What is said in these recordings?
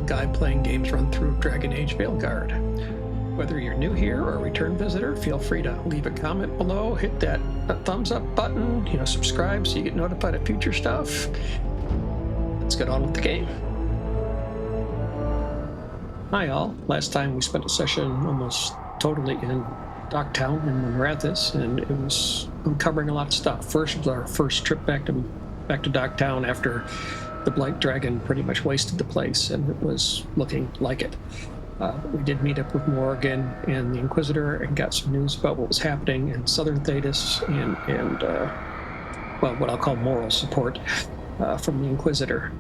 guy playing games run through Dragon Age Veilguard. Whether you're new here or a return visitor, feel free to leave a comment below, hit that thumbs up button, subscribe so you get notified of future stuff. Let's get on with the game. Hi all. Last time we spent a session almost totally in Docktown in Morathis, and it was uncovering a lot of stuff. First was our first trip back to Docktown after the Blight dragon pretty much wasted the place, and it was looking like it. We did meet up with Morgan and the Inquisitor and got some news about what was happening in Southern Thedas and what I'll call moral support from the Inquisitor.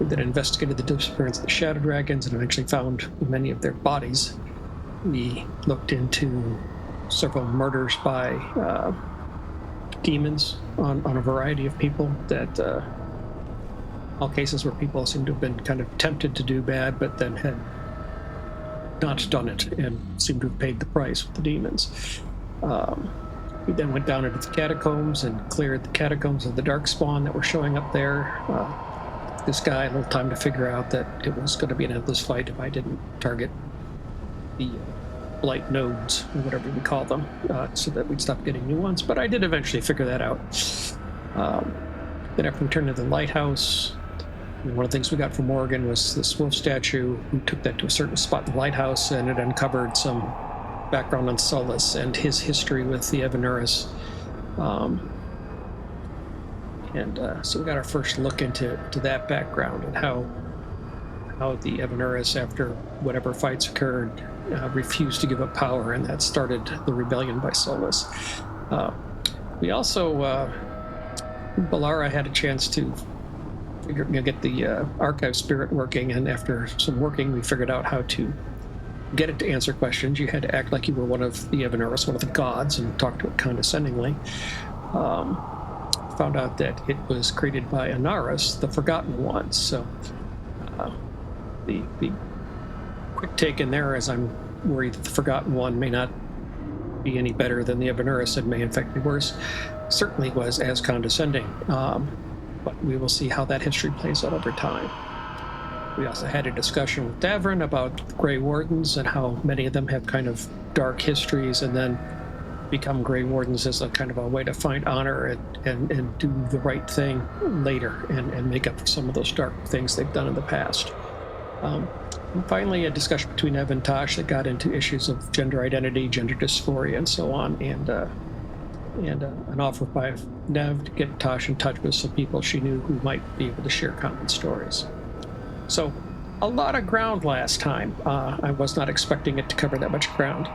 We then investigated the disappearance of the Shadow Dragons and eventually found many of their bodies. We looked into several murders by demons on a variety of people that all cases where people seem to have been kind of tempted to do bad but then had not done it and seemed to have paid the price with the demons. We then went down into the catacombs and cleared the catacombs of the Darkspawn that were showing up there. This guy had a little time to figure out that it was going to be an endless fight if I didn't target the Blight nodes, or whatever we call them, so that we'd stop getting new ones, but I did eventually figure that out. Then after we turned to the lighthouse, one of the things we got from Morgan was this wolf statue. We took that to a certain spot in the lighthouse, and it uncovered some background on Solas and his history with the Evanuris. So we got our first look into that background and how the Evanuris, after whatever fights occurred, refused to give up power, and that started the rebellion by Solas. We also, Balara had a chance to get the archive spirit working, and after some working we figured out how to get it to answer questions. You had to act like you were one of the Evanuris, one of the gods, and talk to it condescendingly. Found out that it was created by Anaris, the Forgotten Ones. So the quick take in there is I'm worried that the Forgotten One may not be any better than the Evanuris and may in fact be worse. Certainly was as condescending. But we will see how that history plays out over time. We also had a discussion with Davrin about the Grey Wardens and how many of them have kind of dark histories and then become Grey Wardens as a kind of a way to find honor and do the right thing later and make up for some of those dark things they've done in the past. And finally, a discussion between Ev and Tosh that got into issues of gender identity, gender dysphoria, and so on, and an offer by Nev to get Tosh in touch with some people she knew who might be able to share common stories. So, a lot of ground last time. I was not expecting it to cover that much ground.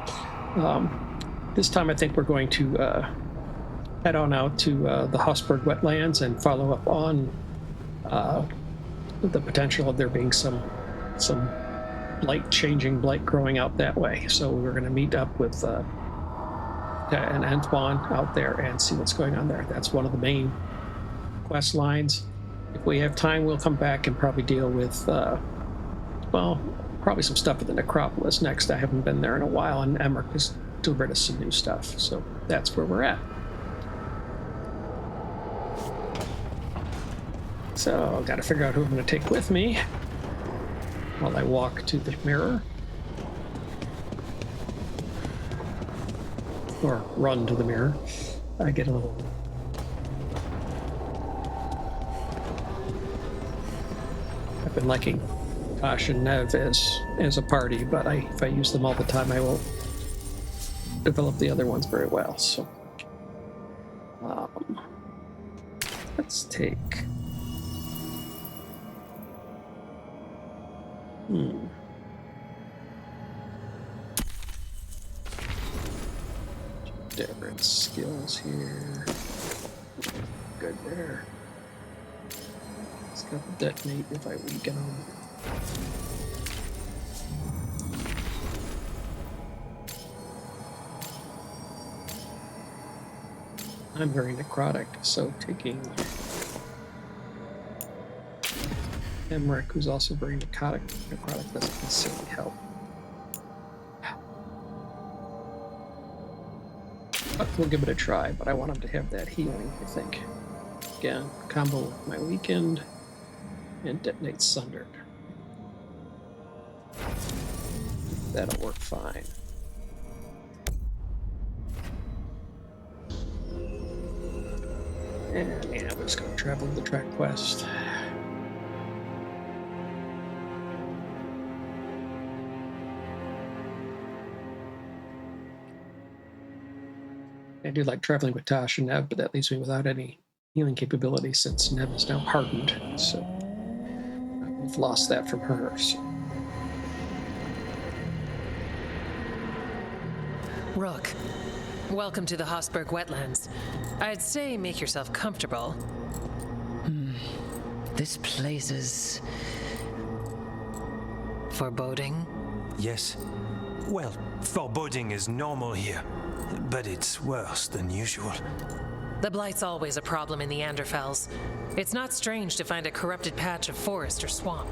This time I think we're going to head on out to the Hossberg Wetlands and follow up on the potential of there being some blight growing out that way. So we're going to meet up with and Antoine out there and see what's going on there. That's one of the main quest lines. If we have time, we'll come back and probably deal with, probably some stuff at the Necropolis next. I haven't been there in a while, and Emmerich has delivered us some new stuff, so that's where we're at. So, I've got to figure out who I'm going to take with me while I walk to the mirror. Or run to the mirror. I get a little... I've been liking Tosh and Nev as a party, but if I use them all the time, I will develop the other ones very well. So let's take... Davrin's skills here. Good there. It's got the detonate if I weaken them. I'm very necrotic, so taking Emmerich, who's also very necrotic doesn't necessarily help. But we'll give it a try, but I want him to have that healing, I think. Again, combo with my weakened and detonate sundered. That'll work fine. And yeah, we're just going to travel the track quest. I do like traveling with Tosh and Nev, but that leaves me without any healing capability since Nev is now hardened. So we've lost that from her. So. Rook, welcome to the Hossberg Wetlands. I'd say make yourself comfortable. This place is... foreboding? Yes. Well, foreboding is normal here, but it's worse than usual. The Blight's always a problem in the Anderfells. It's not strange to find a corrupted patch of forest or swamp.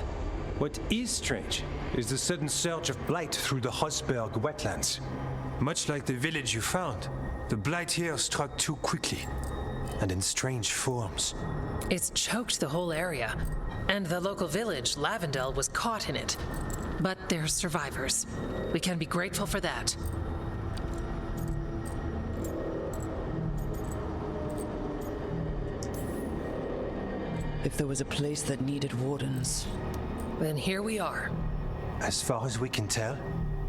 What is strange is the sudden surge of Blight through the Hossberg Wetlands. Much like the village you found, the Blight here struck too quickly, and in strange forms. It's choked the whole area, and the local village, Lavendel, was caught in it. But they're survivors. We can be grateful for that. If there was a place that needed wardens... Then here we are. As far as we can tell,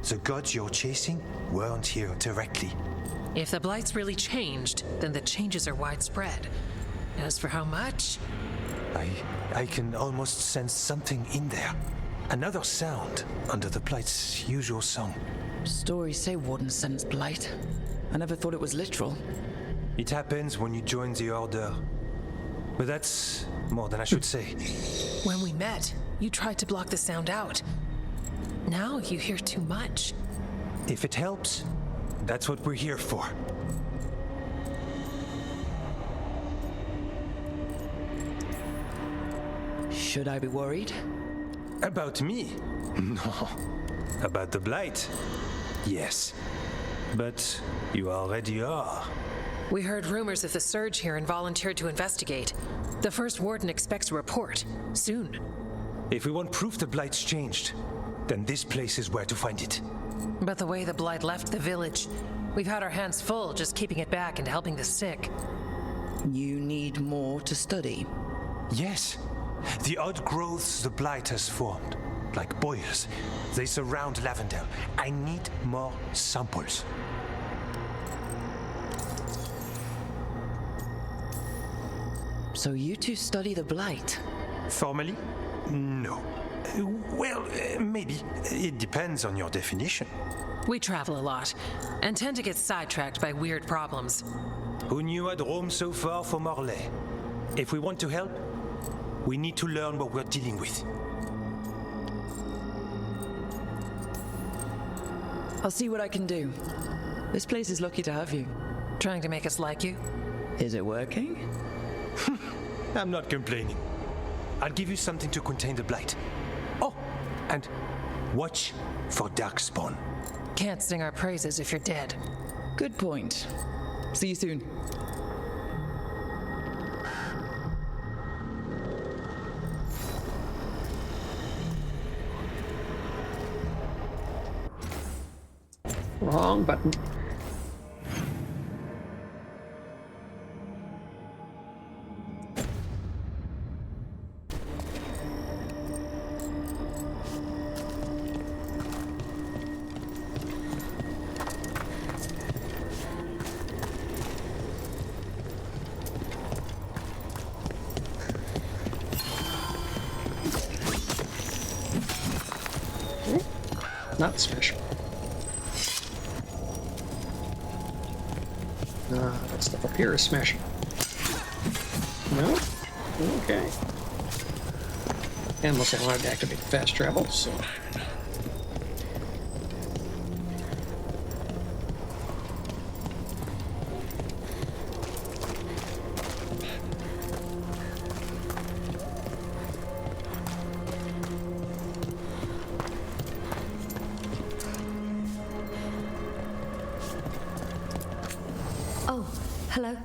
the gods you're chasing weren't here directly. If the Blight's really changed, then the changes are widespread. As for how much... I can almost sense something in there. Another sound under the Blight's usual song. Stories say wardens sense blight. I never thought it was literal. It happens when you join the Order. But that's more than I should say. When we met, you tried to block the sound out. Now you hear too much. If it helps, that's what we're here for. Should I be worried? About me? No. About the Blight? Yes. But you already are. We heard rumors of the surge here and volunteered to investigate. The First Warden expects a report soon. If we want proof the Blight's changed, then this place is where to find it. But the way the Blight left the village, we've had our hands full just keeping it back and helping the sick. You need more to study. Yes. The odd growths the Blight has formed, like boils, they surround Lavendel. I need more samples. So you two study the blight? Formally? No. Well, maybe. It depends on your definition. We travel a lot, and tend to get sidetracked by weird problems. Who knew I'd roam so far for Morlaix? If we want to help, we need to learn what we're dealing with. I'll see what I can do. This place is lucky to have you. Trying to make us like you? Is it working? I'm not complaining. I'll give you something to contain the Blight. Oh, and watch for Darkspawn. Can't sing our praises if you're dead. Good point. See you soon. Wrong button. Not special. That stuff up here is smashing. No? Okay. And unless I wanted to activate fast travel, so... Oh, hello.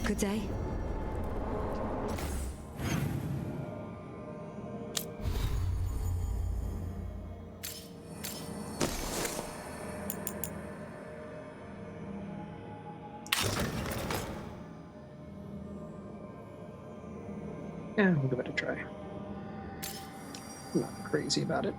Good day. Yeah, we'll give it a try. I'm not crazy about it.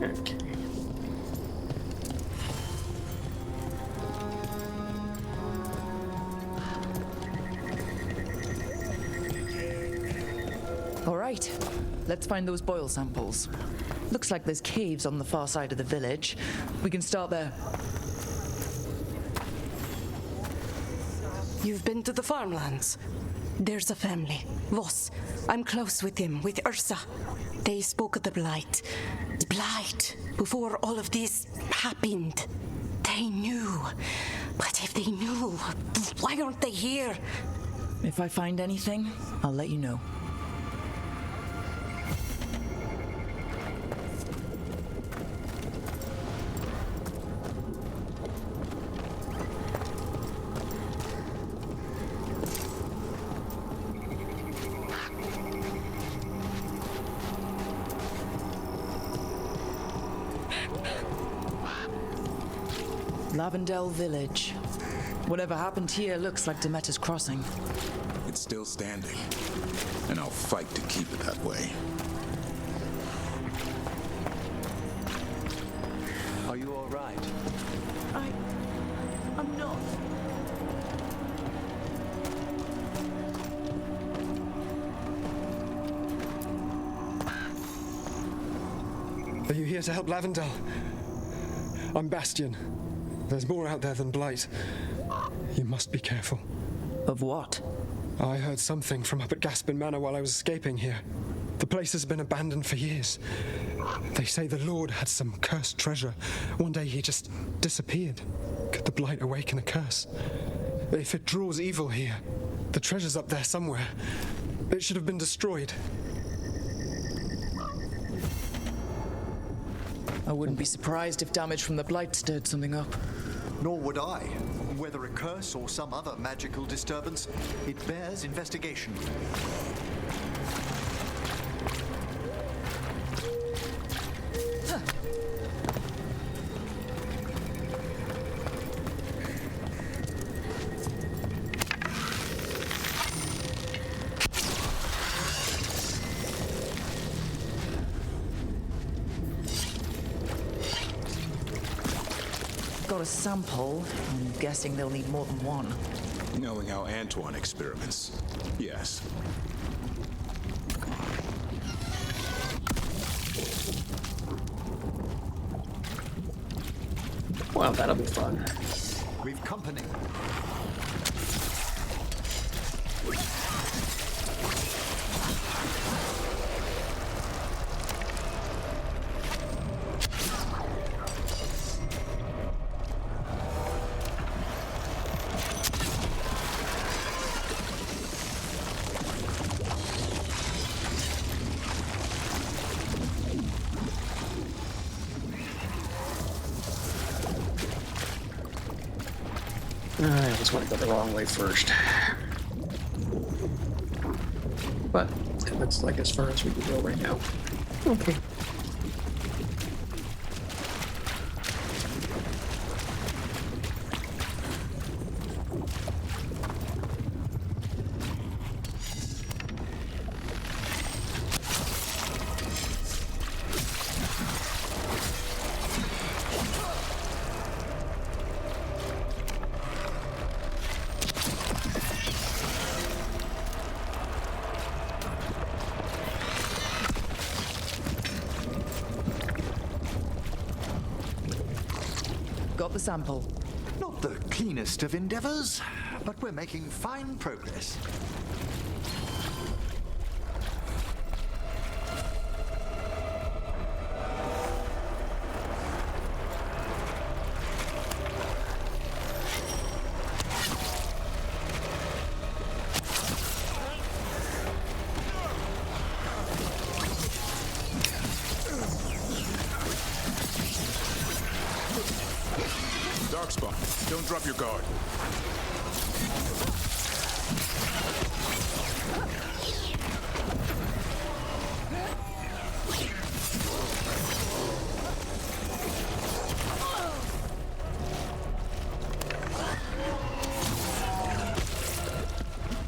Okay. All right, let's find those boil samples. Looks like there's caves on the far side of the village. We can start there. You've been to the farmlands? There's a family, Voss. I'm close with him, with Ursa. They spoke of the Blight. Blight, before all of this happened. They knew. But if they knew, why aren't they here? If I find anything, I'll let you know. Lavendel Village. Whatever happened here looks like Demeter's Crossing. It's still standing, and I'll fight to keep it that way. Are you all right? I'm not. Are you here to help Lavendel? I'm Bastion. There's more out there than Blight. You must be careful. Of what? I heard something from up at Gaspin Manor while I was escaping here. The place has been abandoned for years. They say the Lord had some cursed treasure. One day he just disappeared. Could the Blight awaken a curse? If it draws evil here, the treasure's up there somewhere. It should have been destroyed. I wouldn't be surprised if damage from the Blight stirred something up. Nor would I. Whether a curse or some other magical disturbance, it bears investigation. Got a sample. I'm guessing they'll need more than one. Knowing how Antoine experiments, yes. Well, that'll be fun. We've company. I always want to go the wrong way first. But it looks like as far as we can go right now. Okay. got the sample? Not the cleanest of endeavors, but we're making fine progress. Darkspawn, don't drop your guard.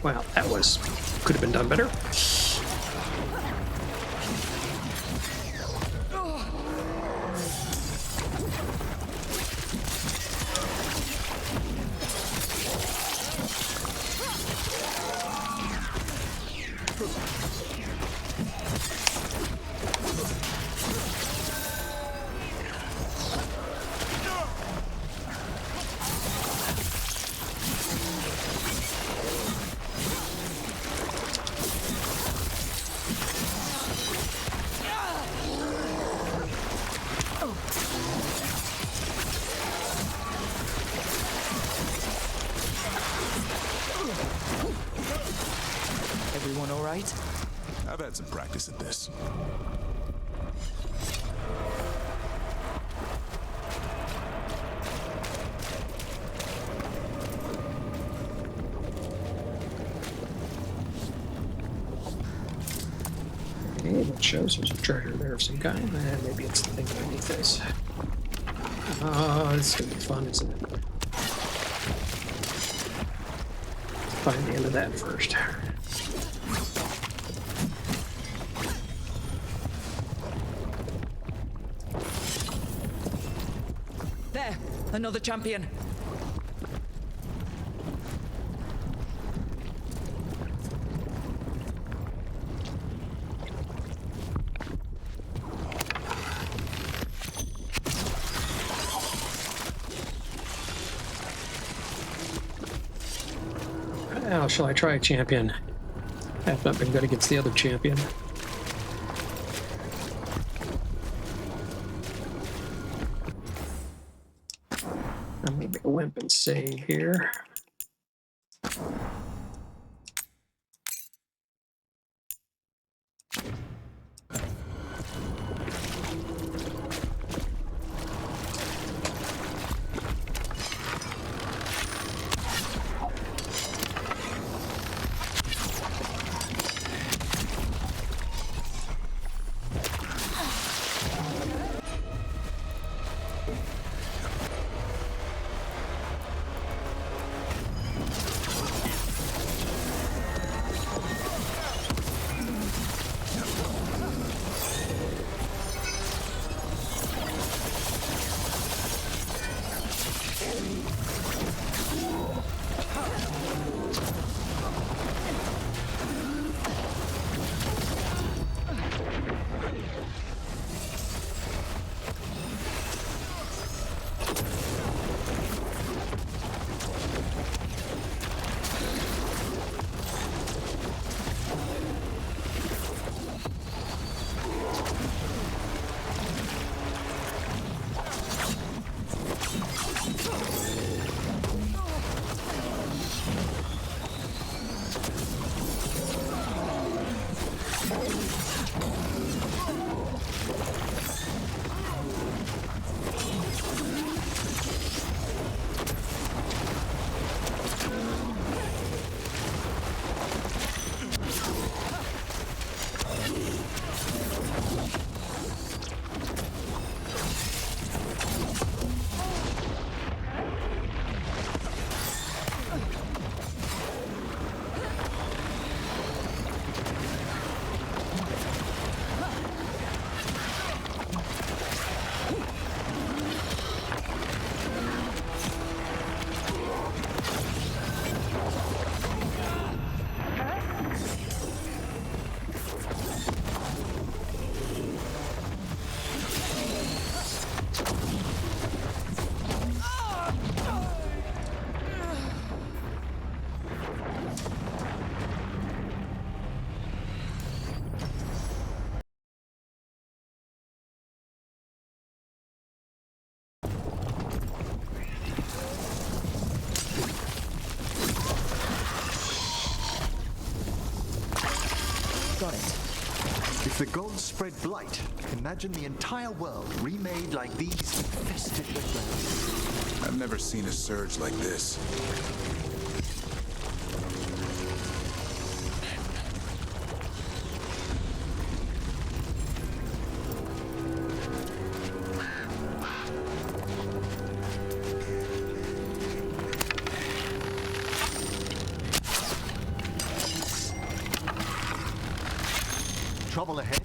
Wow, that could have been done better. Everyone all right? I've had some practice at this. Okay, that shows there's a treasure there of some kind. Maybe it's the thing underneath this. Oh, this is gonna be fun, isn't it? Find the end of that first. There, another champion. Now, shall I try a champion? I've not been good against the other champion. I'm gonna be a wimp and save here. got it. If the gods spread blight, imagine the entire world remade like these infested wetlands. I've never seen a surge like this. Trouble ahead.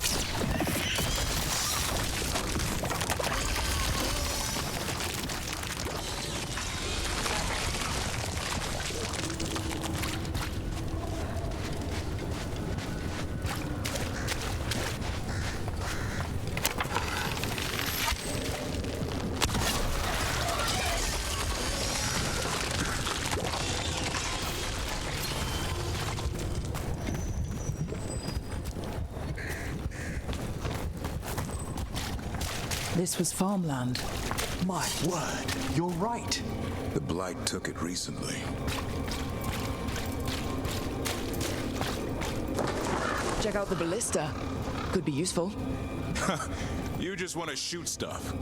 This was farmland. My word, you're right. The Blight took it recently. Check out the ballista. Could be useful. You just want to shoot stuff.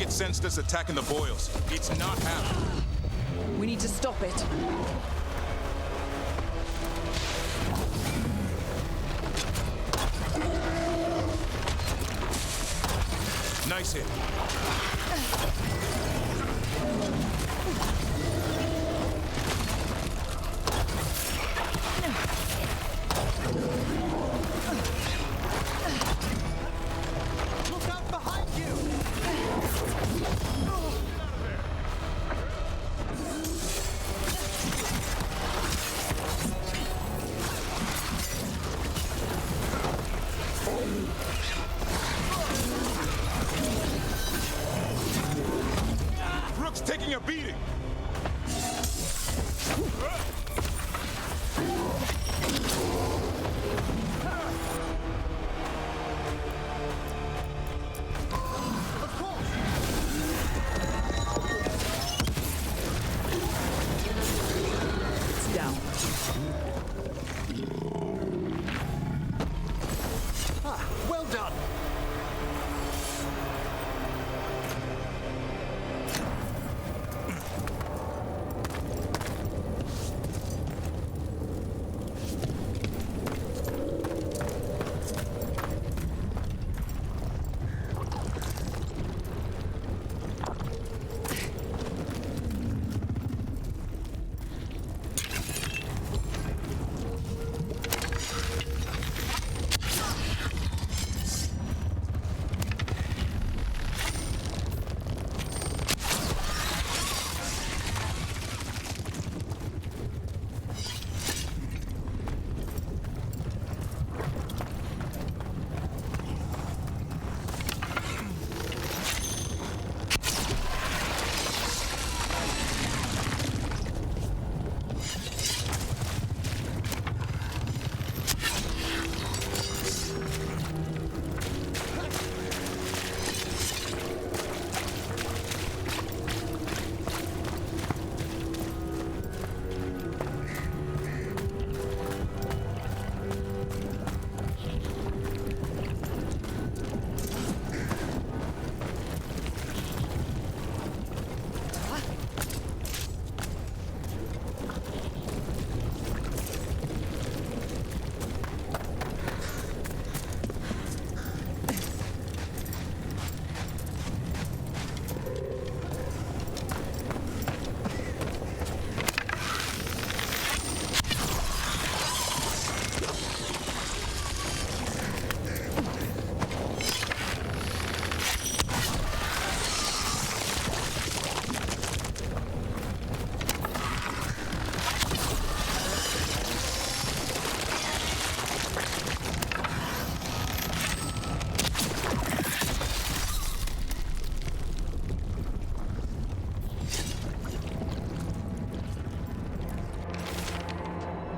Sensed us attacking the boils. It's not happening. We need to stop it. Nice hit. Look out behind you!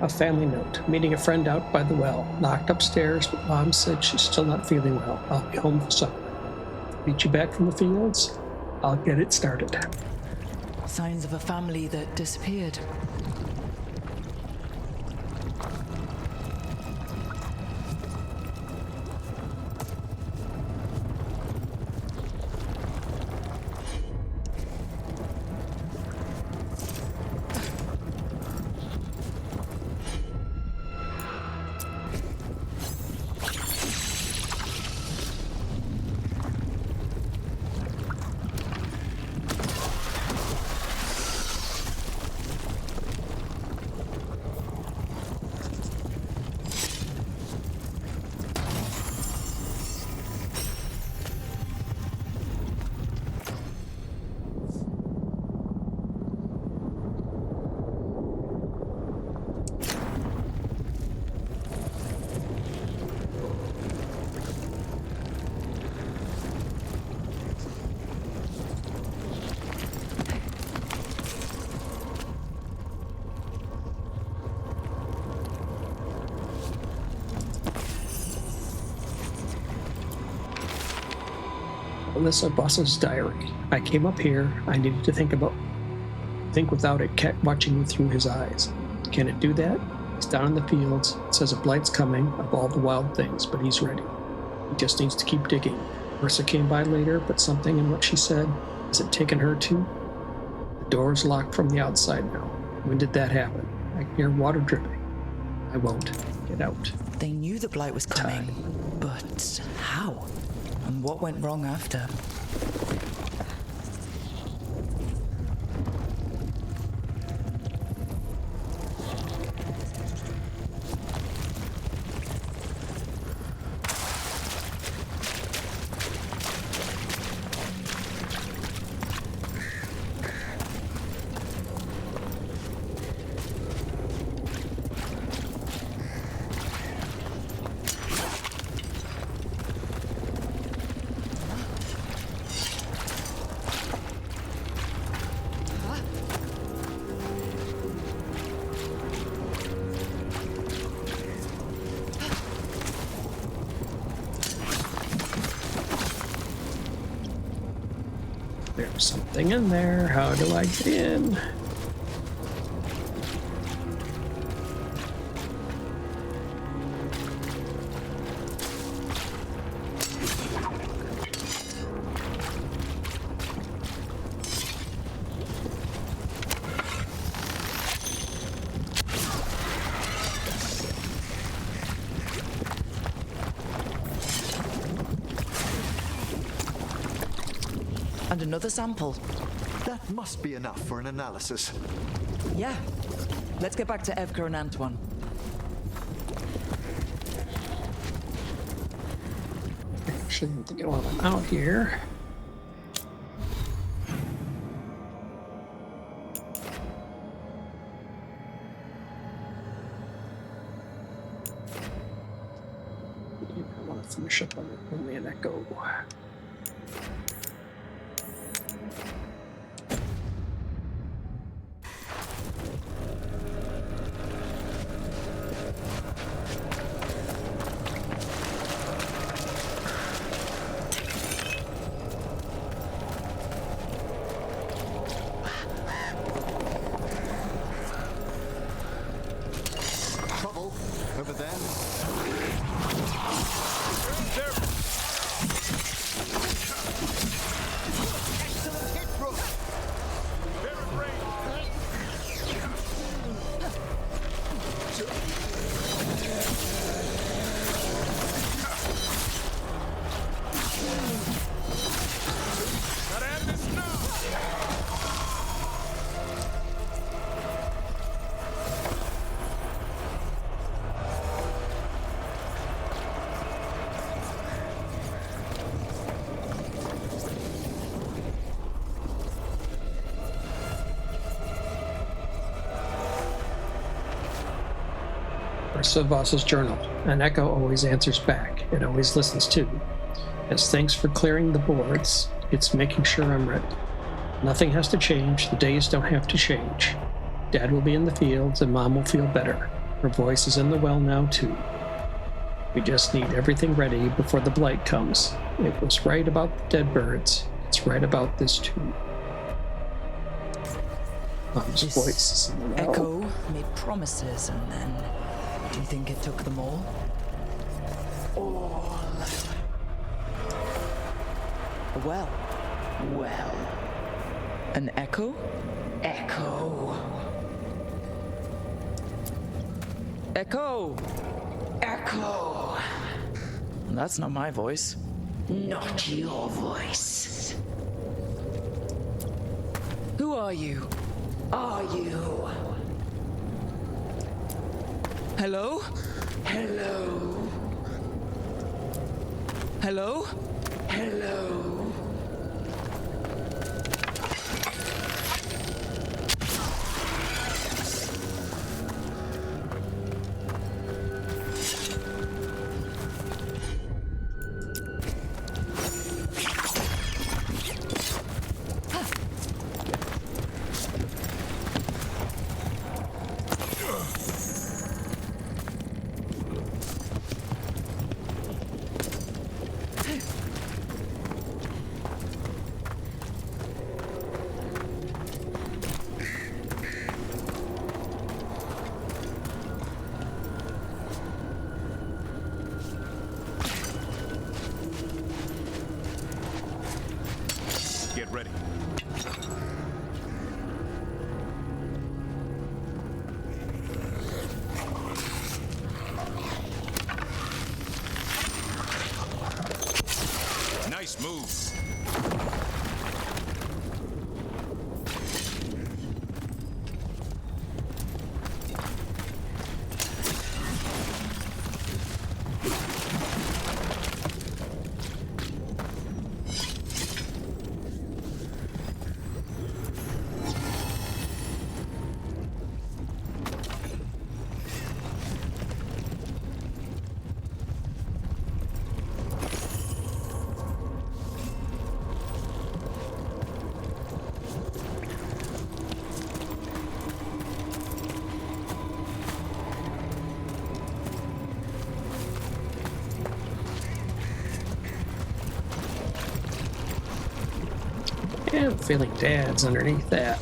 A family note. Meeting a friend out by the well. Knocked upstairs, but Mom said she's still not feeling well. I'll be home for supper. Meet you back from the fields. I'll get it started. Signs of a family that disappeared. Alyssa Voss's diary. I came up here. I needed to think without it watching me through his eyes. Can it do that? He's down in the fields. It says a blight's coming of all the wild things, but he's ready. He just needs to keep digging. Ursa came by later, but something in what she said, has it taken her too? The door's locked from the outside now. When did that happen? I can hear water dripping. I won't get out. They knew the Blight was coming, but how? And what went wrong after? There's something in there. How do I get in? And another sample. That must be enough for an analysis. Yeah. Let's get back to Evka and Antoine. Actually, need to get one of them out here. I want to finish up on only an echo. Over there. Ursa Voss's journal. An echo always answers back. It always listens too. As thanks for clearing the boards, it's making sure I'm ready. Nothing has to change. The days don't have to change. Dad will be in the fields and Mom will feel better. Her voice is in the well now, too. We just need everything ready before the Blight comes. It was right about the dead birds. It's right about this, too. Mom's This voice is in the well. Echo made promises, and then do you think it took them all? All. Well. An echo? Echo. That's not my voice. Not your voice. Who are you? Are you? Hello? Hello? Hello? Hello? Get ready. Nice move. Yeah, I'm feeling Dad's underneath that.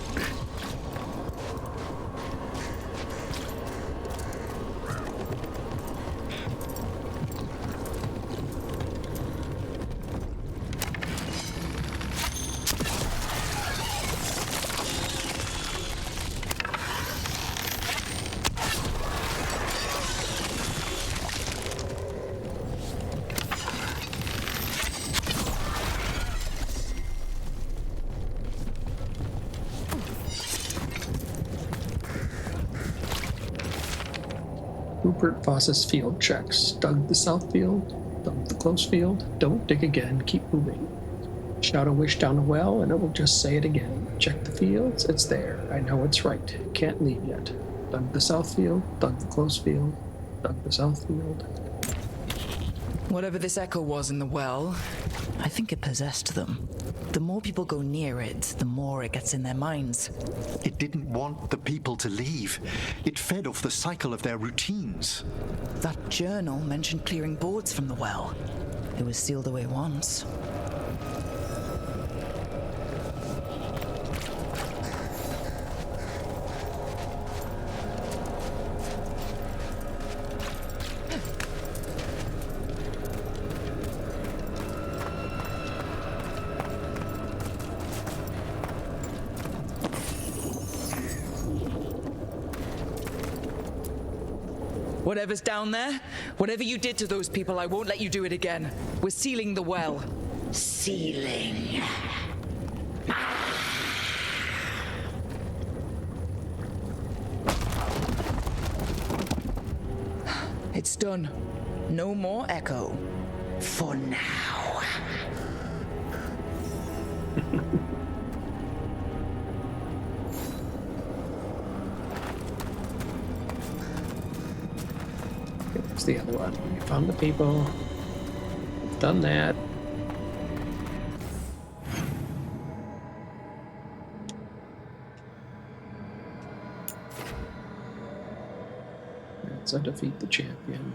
Rupert Voss's field checks. Dug the south field, dug the close field. Don't dig again, keep moving. Shout a wish down a well and it will just say it again. Check the fields, it's there. I know it's right. Can't leave yet. Dug the south field, dug the close field, dug the south field. Whatever this echo was in the well, I think it possessed them. The more people go near it, the more it gets in their minds. It didn't want the people to leave. It fed off the cycle of their routines. That journal mentioned clearing boards from the well. It was sealed away once. Whatever's down there, whatever you did to those people, I won't let you do it again. We're sealing the well. Sealing. It's done. No more echo. For now. Here's the other one. We found the people. We've done that. So defeat the champion.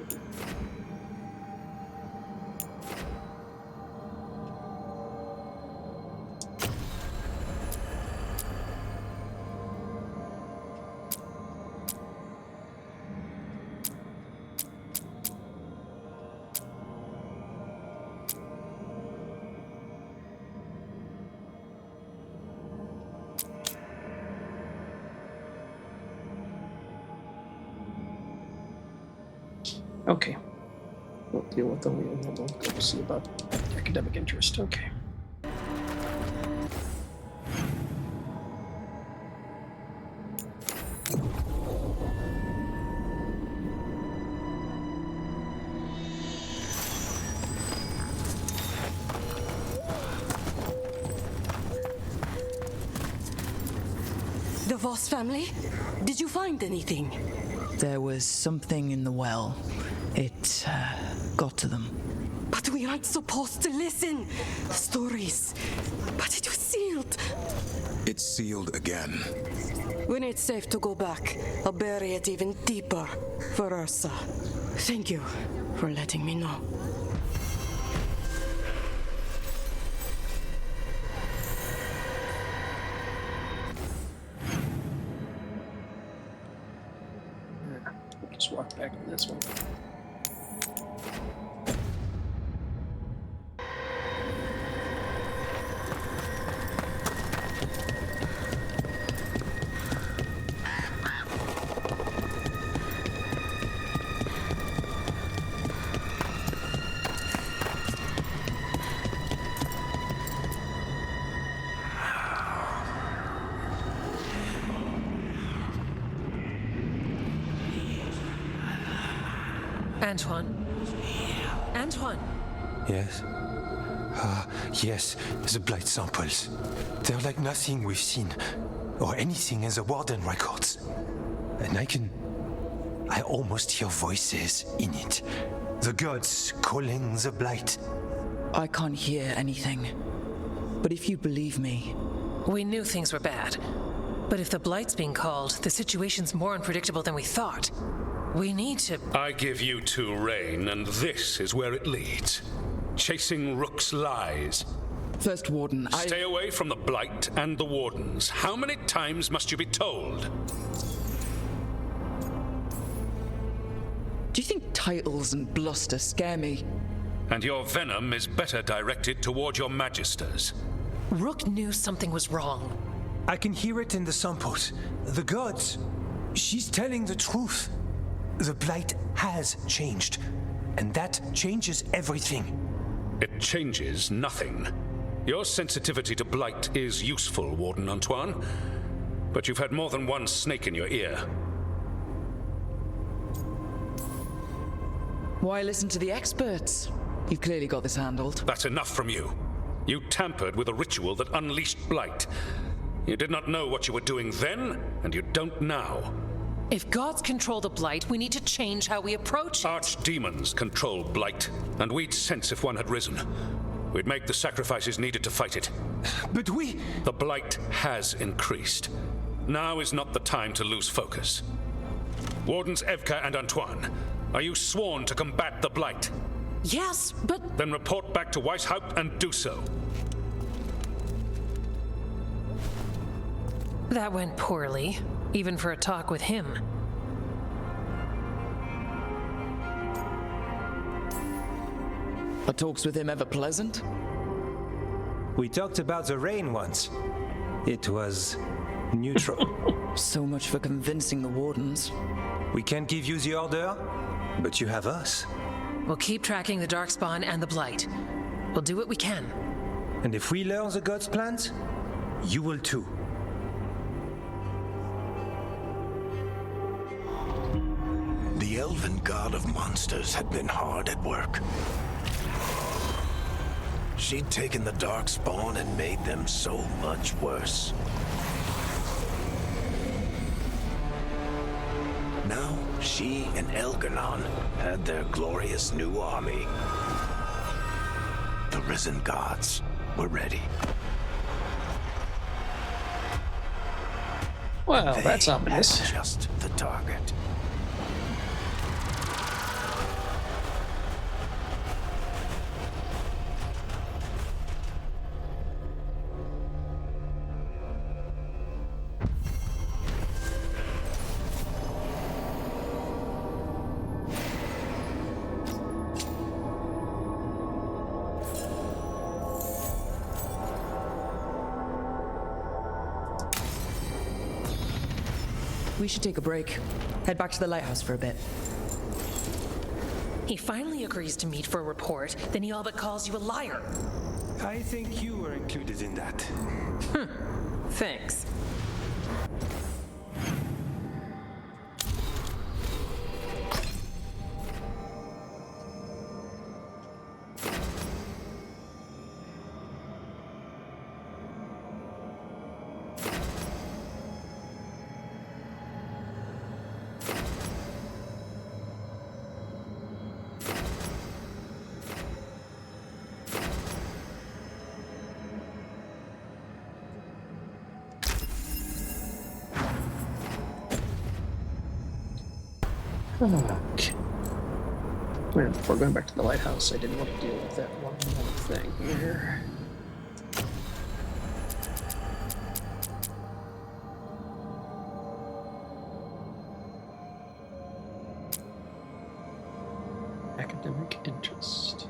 Okay. We'll deal with them and then we'll go see about academic interest. Okay. The Voss family? Did you find anything? There was something in the well. It got to them. But we aren't supposed to listen. Stories. But it was sealed. It's sealed again. When it's safe to go back, I'll bury it even deeper for Ursa. Thank you for letting me know. Just walk back on this one. Antoine? Antoine! Yes? Yes, the Blight samples. They're like nothing we've seen, or anything in the Warden records. And I almost hear voices in it. The gods calling the Blight. I can't hear anything. But if you believe me... We knew things were bad. But if the Blight's being called, the situation's more unpredictable than we thought. We need to... I give you two reign, and this is where it leads. Chasing Rook's lies. First Warden, Stay away from the Blight and the Wardens. How many times must you be told? Do you think titles and bluster scare me? And your venom is better directed toward your magisters. Rook knew something was wrong. I can hear it in the samples. The gods. She's telling the truth. The Blight has changed, and that changes everything. It changes nothing. Your sensitivity to Blight is useful, Warden Antoine, but you've had more than one snake in your ear. Why listen to the experts? You've clearly got this handled. That's enough from you. You tampered with a ritual that unleashed Blight. You did not know what you were doing then, and you don't now. If gods control the Blight, we need to change how we approach it. Archdemons control Blight, and we'd sense if one had risen. We'd make the sacrifices needed to fight it. But The Blight has increased. Now is not the time to lose focus. Wardens Evka and Antoine, are you sworn to combat the Blight? Yes, but... Then report back to Weisshaupt and do so. That went poorly, even for a talk with him. Are talks with him ever pleasant? we talked about the rain once. It was neutral. So much for convincing the Wardens. We can't give you the order, but you have us. We'll keep tracking the Darkspawn and the Blight. We'll do what we can. And if we learn the gods' plans, you will too. The elven god of monsters had been hard at work. She'd taken the Darkspawn and made them so much worse. Now, she and Elgarnon had their glorious new army. The risen gods were ready. Well, that's ominous. Just the target. We should take a break. Head back to the lighthouse for a bit. He finally agrees to meet for a report, then he all but calls you a liar. I think you were included in that. Thanks. Okay. Well, before going back to the lighthouse, I didn't want to deal with that one more thing here. Academic interest.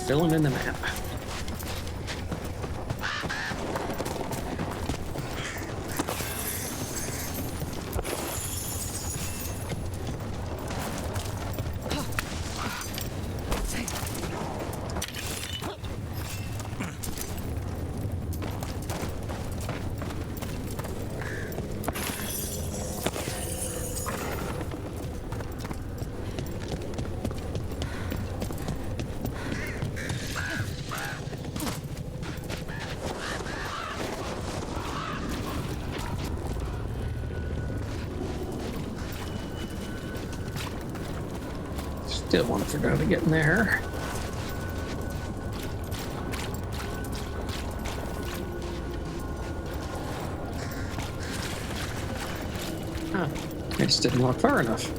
Filling in the map. Still want to figure out how to get in there. Huh. I just didn't walk far enough.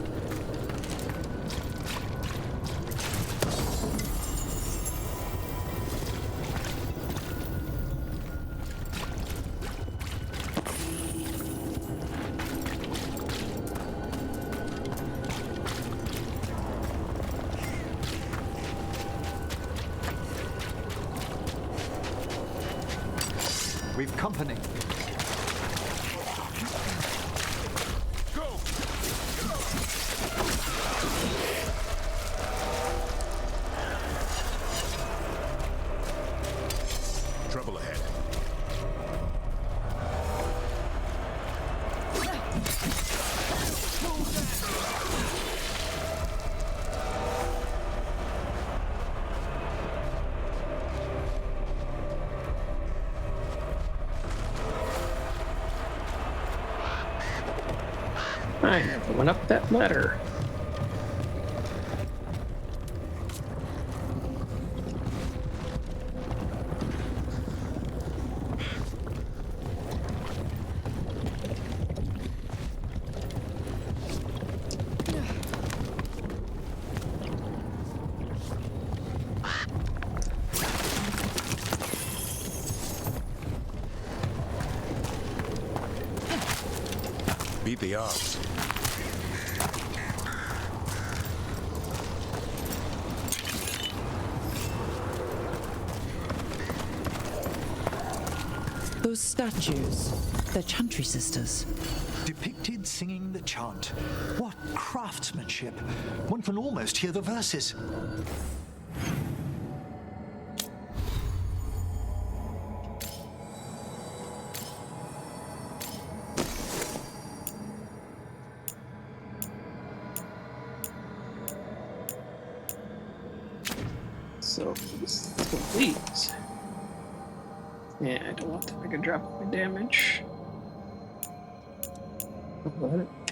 We've company. Trouble ahead. I never went up that ladder. Beat the odds. Those statues, they're Chantry sisters. Depicted singing the chant. What craftsmanship! One can almost hear the verses. So let's go with these. Yeah, I don't want to make a drop my damage.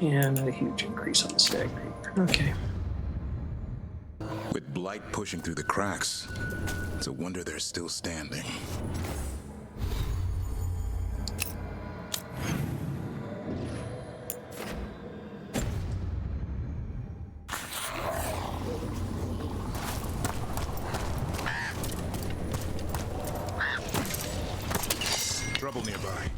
And a huge increase on the staggering. Okay. With Blight pushing through the cracks, it's a wonder they're still standing. Trouble nearby.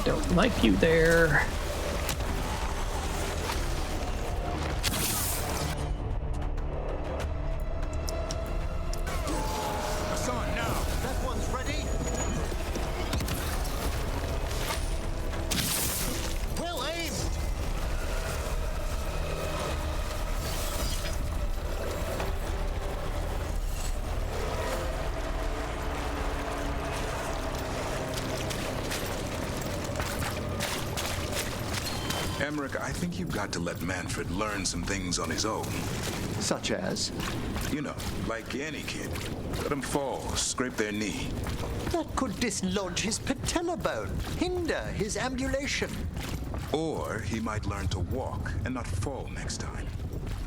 Don't like you there. Assault now. That one's ready. Well aimed. Emmerich, I think you've got to let Manfred learn some things on his own. Such as? You know, like any kid. Let him fall, scrape their knee. That could dislodge his patella bone, hinder his ambulation. Or he might learn to walk and not fall next time.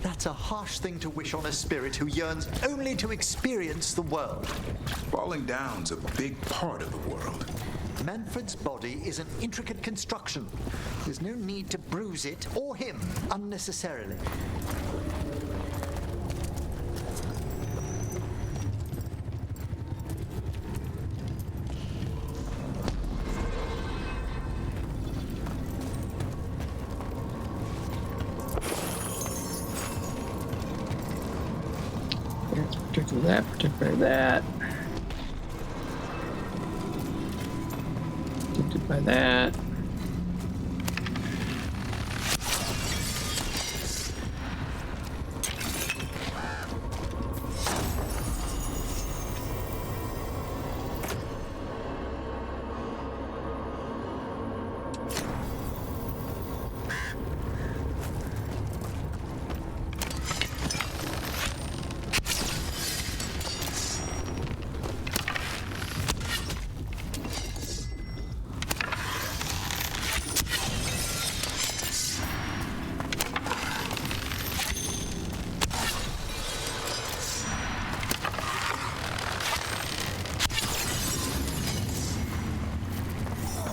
That's a harsh thing to wish on a spirit who yearns only to experience the world. Falling down's a big part of the world. Manfred's body is an intricate construction. There's no need to bruise it, or him, unnecessarily. Protected that, protected by that. Protected by that.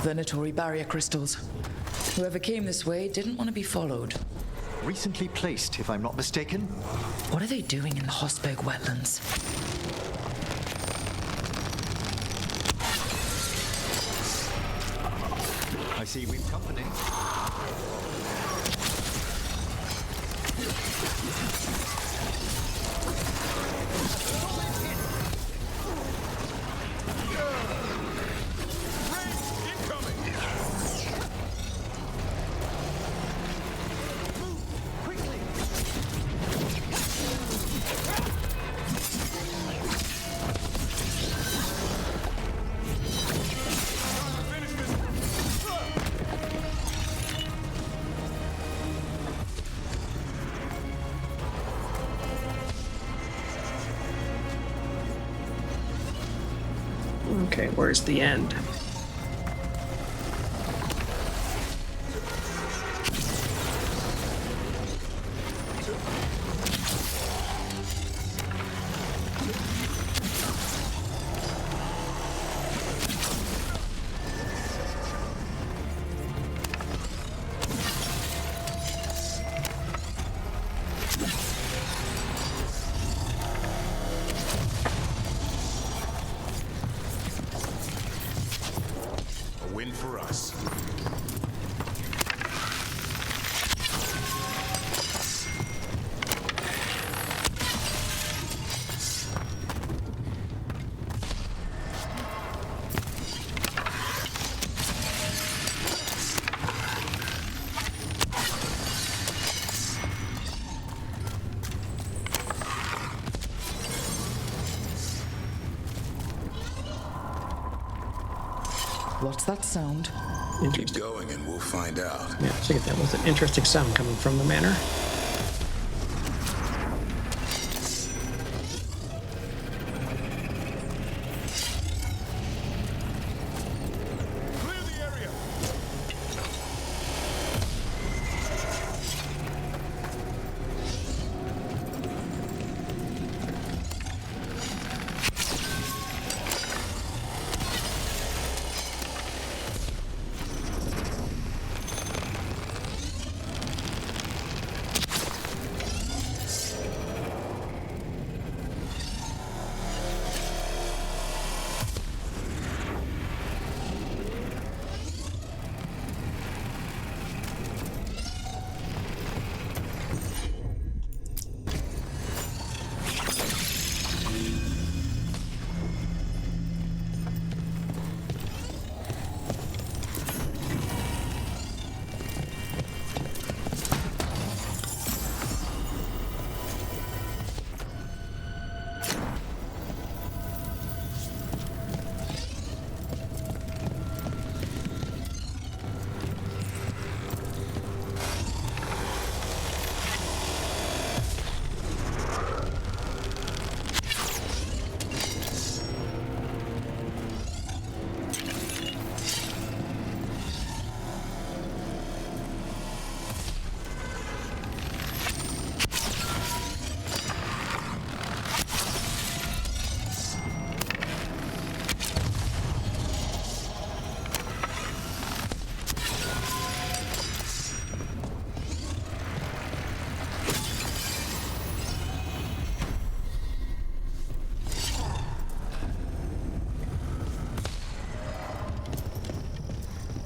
Venatory barrier crystals. Whoever came this way didn't want to be followed. Recently placed, if I'm not mistaken. What are they doing in the Hossberg Wetlands? I see we've company. Okay, where's the end? What's that sound? Keep going and we'll find out. Yeah, I think that was an interesting sound coming from the manor.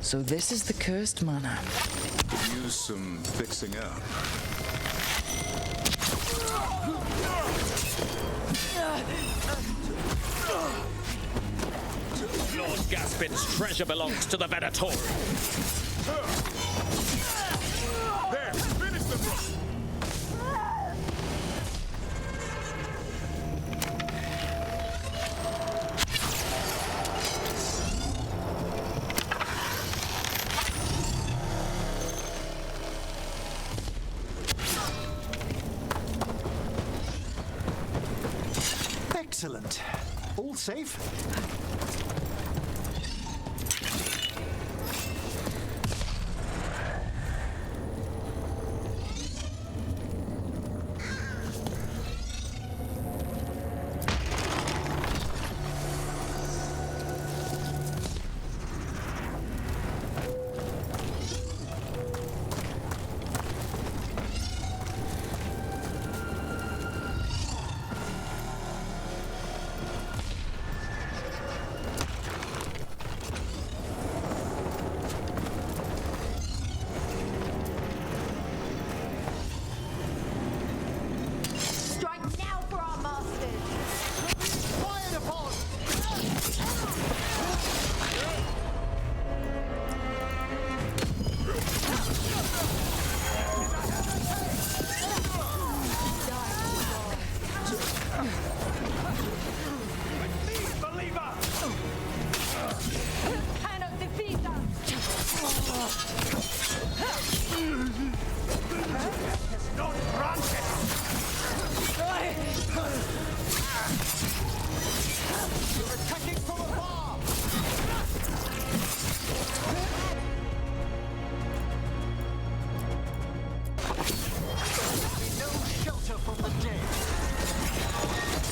So this is the cursed manor. Could use some fixing up. Lord Gaspin's treasure belongs to the Venator. There, finish them! Excellent. All safe?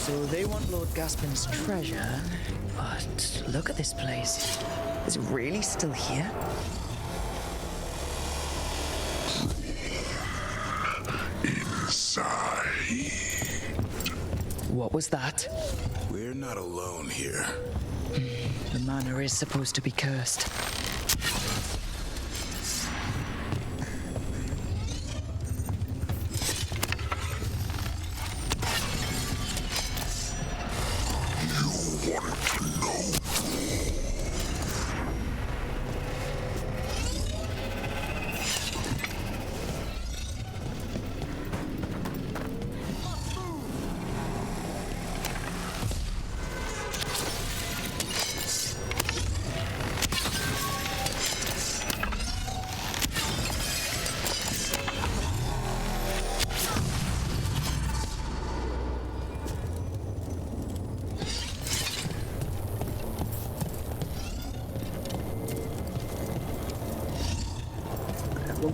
So they want Lord Gaspin's treasure, but look at this place. Is it really still here? Inside. What was that? We're not alone here. The manor is supposed to be cursed.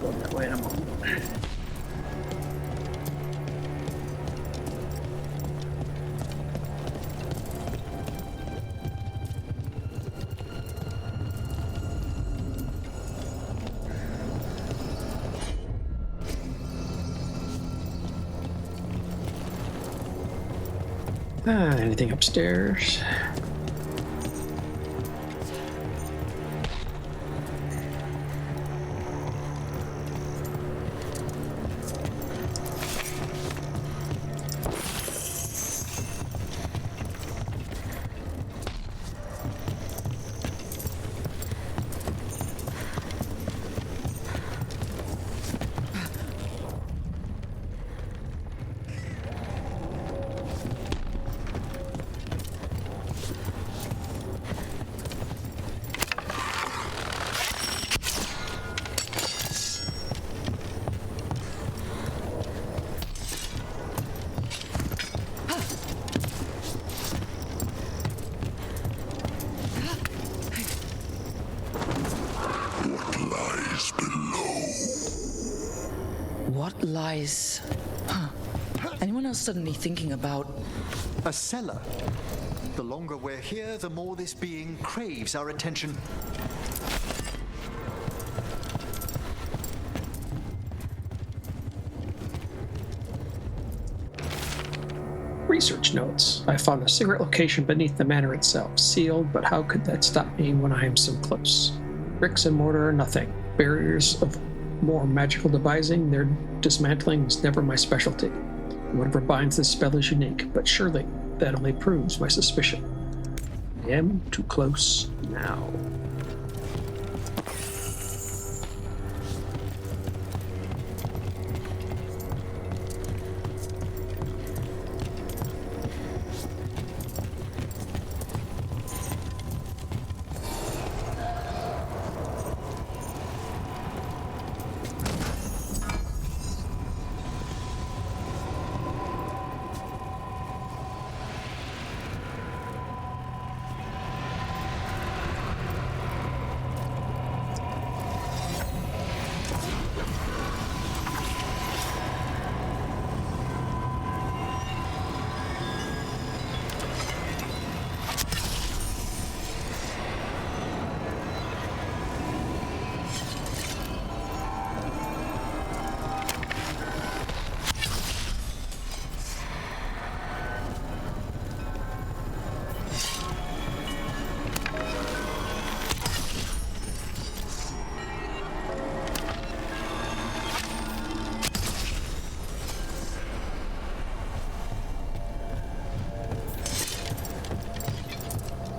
go that way in a moment. Anything upstairs? What lies... Huh. Anyone else suddenly thinking about... A cellar. The longer we're here, the more this being craves our attention. Research notes. I found a secret location beneath the manor itself, sealed, but how could that stop me when I am so close? Bricks and mortar are nothing. Barriers of more magical devising, their dismantling was never my specialty. Whatever binds this spell is unique, but surely that only proves my suspicion. I am too close now.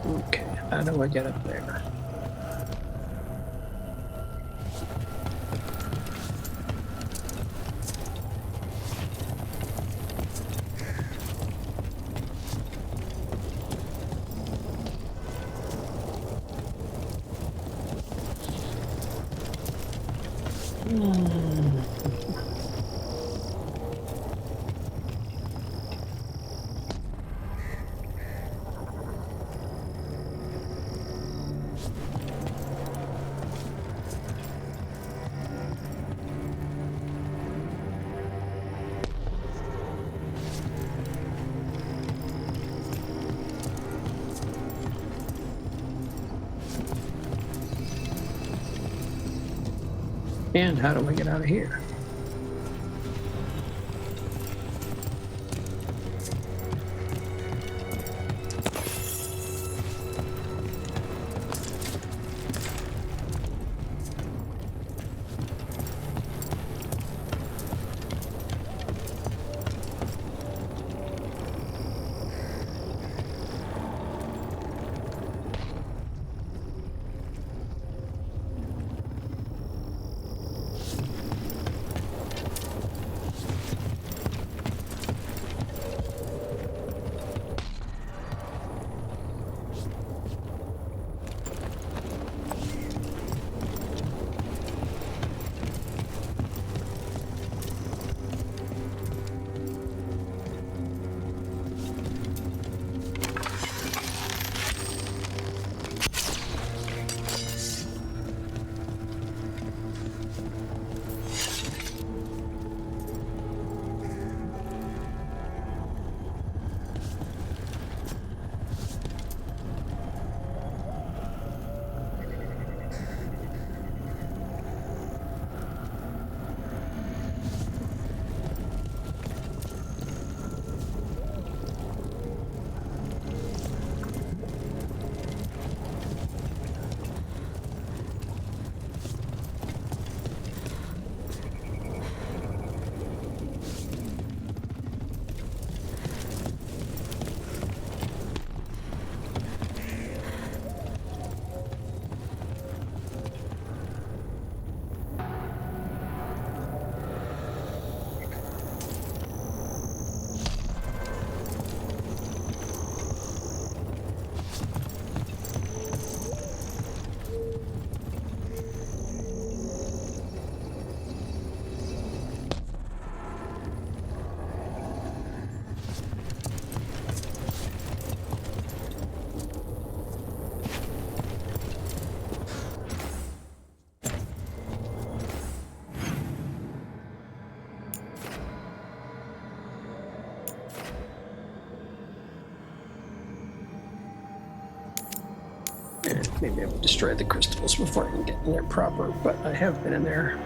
Okay, how do I get up there? And how do I get out of here? Maybe I will destroy the crystals before I can get in there proper, but I have been in there.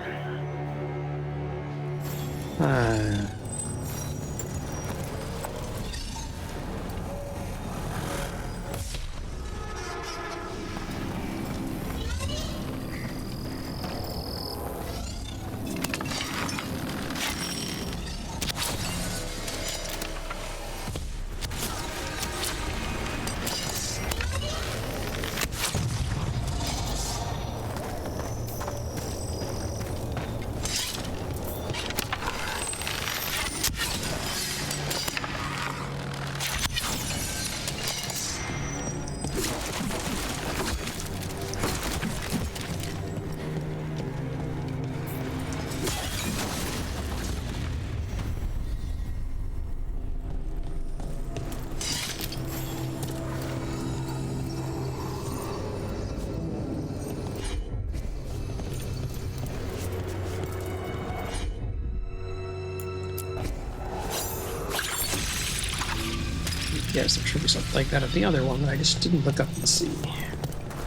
Yes, there should be something like that at the other one that I just didn't look up and see.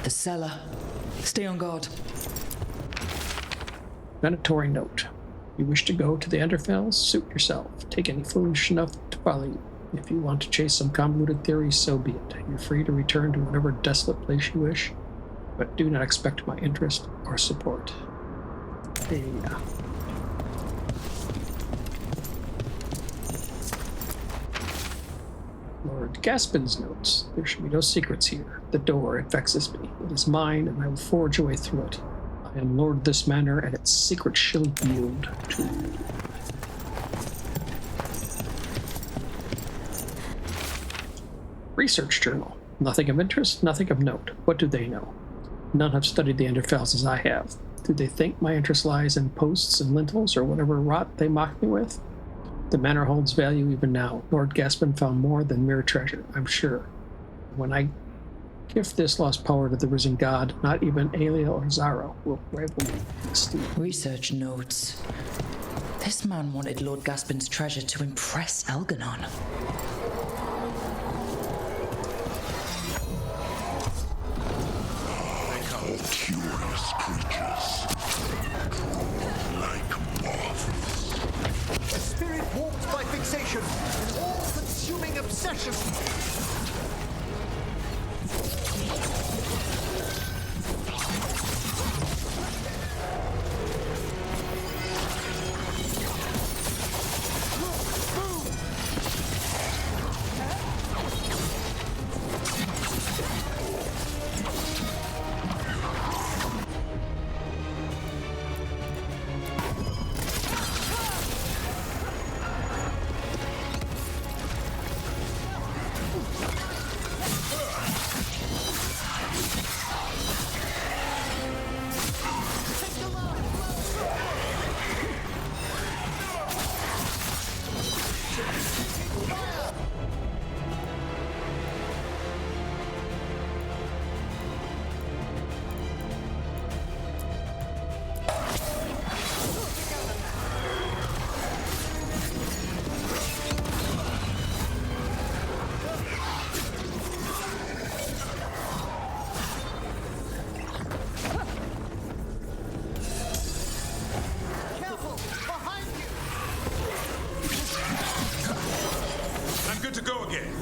The cellar. Stay on guard. Mandatory note. You wish to go to the Enderfells? Suit yourself. Take any foolish enough to follow you. If you want to chase some convoluted theories, so be it. You're free to return to whatever desolate place you wish, but do not expect my interest or support. Yeah. Lord Gaspin's notes. There should be no secrets here. The door, it vexes me. It is mine, and I will forge a way through it. I am Lord of this manor, and its secret shall yield to me. Research journal. Nothing of interest, nothing of note. What do they know? None have studied the Enderfells as I have. Do they think my interest lies in posts and lintels, or whatever rot they mock me with? The manor holds value even now. Lord Gaspin found more than mere treasure, I'm sure. When I give this lost power to the risen god, not even Aelia or Zara will rival me in esteem. Research notes. This man wanted Lord Gaspin's treasure to impress Elganon. Curious creatures, like moths. A spirit warped by fixation, an all-consuming obsession. Good to go again.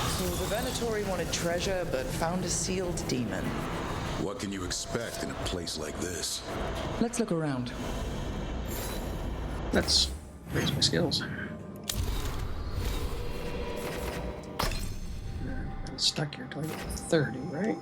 So the Venatori wanted treasure, but found a sealed demon. What can you expect in a place like this? Let's look around. Let's raise my skills. I'm stuck here till I get to 30, right?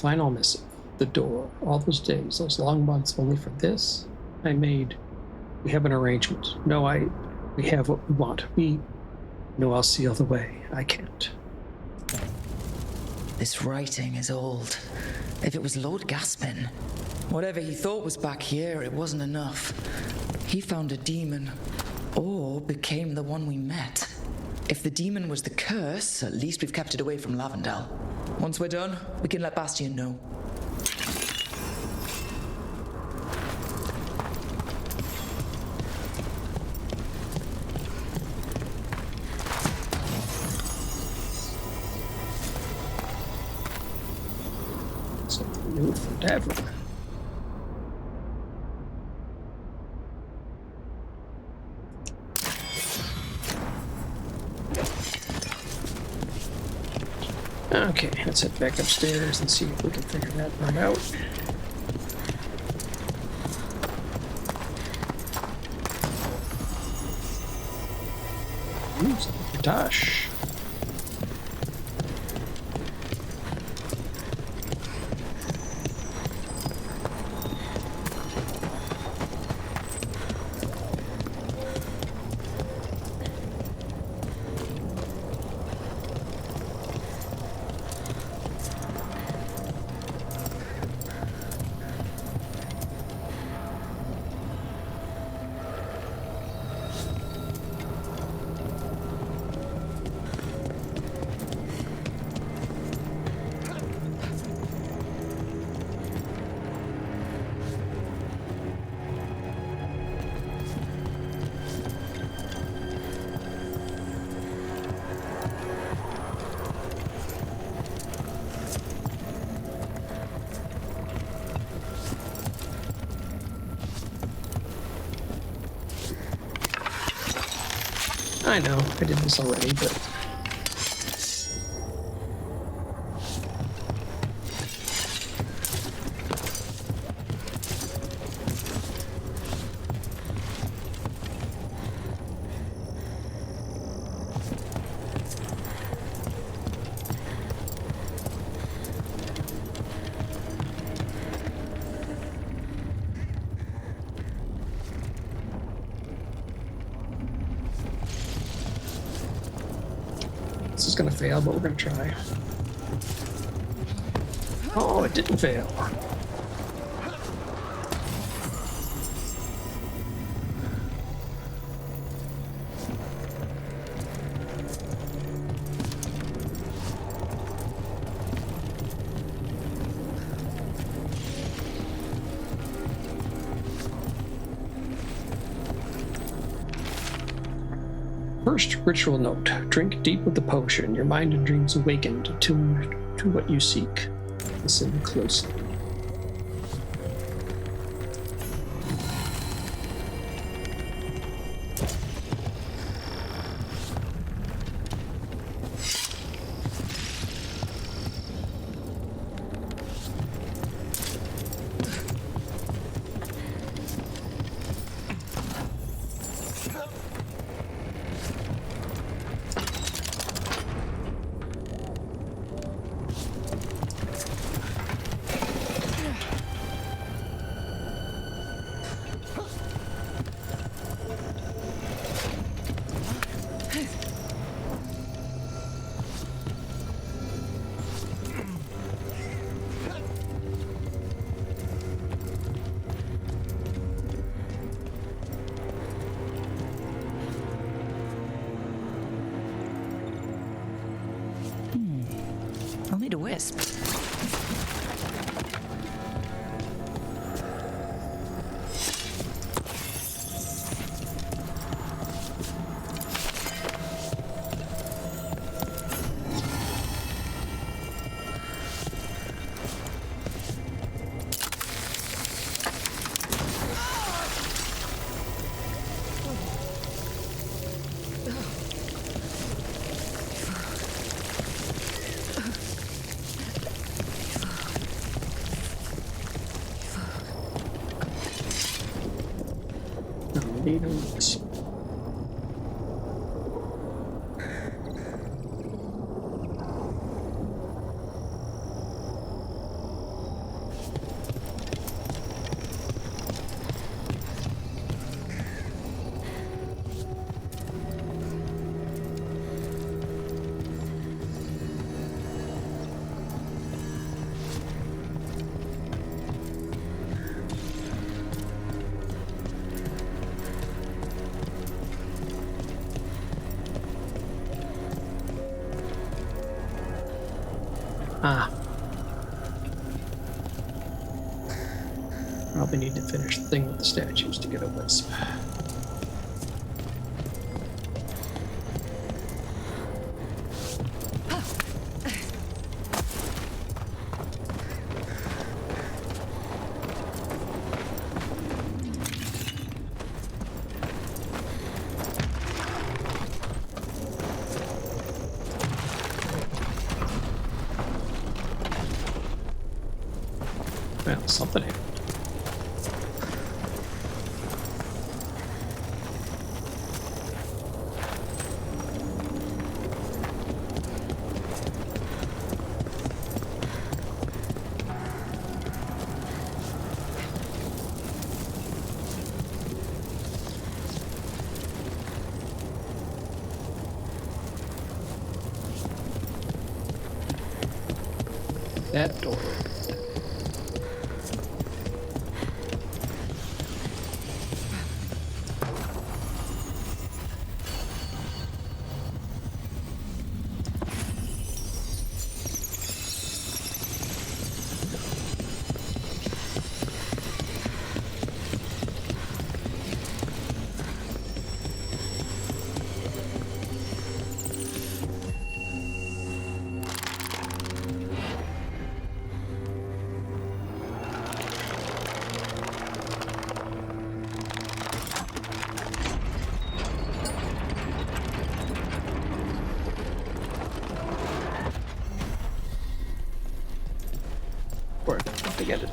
final missive, the door, all those days, those long months only for this. We have an arrangement. No, we have what we want. We know I'll seal the way. I can't. This writing is old. If it was Lord Gaspin, whatever he thought was back here, it wasn't enough. He found a demon, or became the one we met. If the demon was the curse, at least we've kept it away from Lavendel. Once we're done, we can let Bastian know. Something new from Davrin. Okay, let's head back upstairs and see if we can figure that part out. Ooh, something for Tosh. I know, I did this already, but... This is gonna fail, but we're gonna try. Oh, it didn't fail. First ritual note. Drink deep with the potion. Your mind and dreams awakened, attuned to what you seek. Listen closely. I'll need a wisp. Probably need to finish the thing with the statues to get a wisp. Well, something happened. That door. To get it.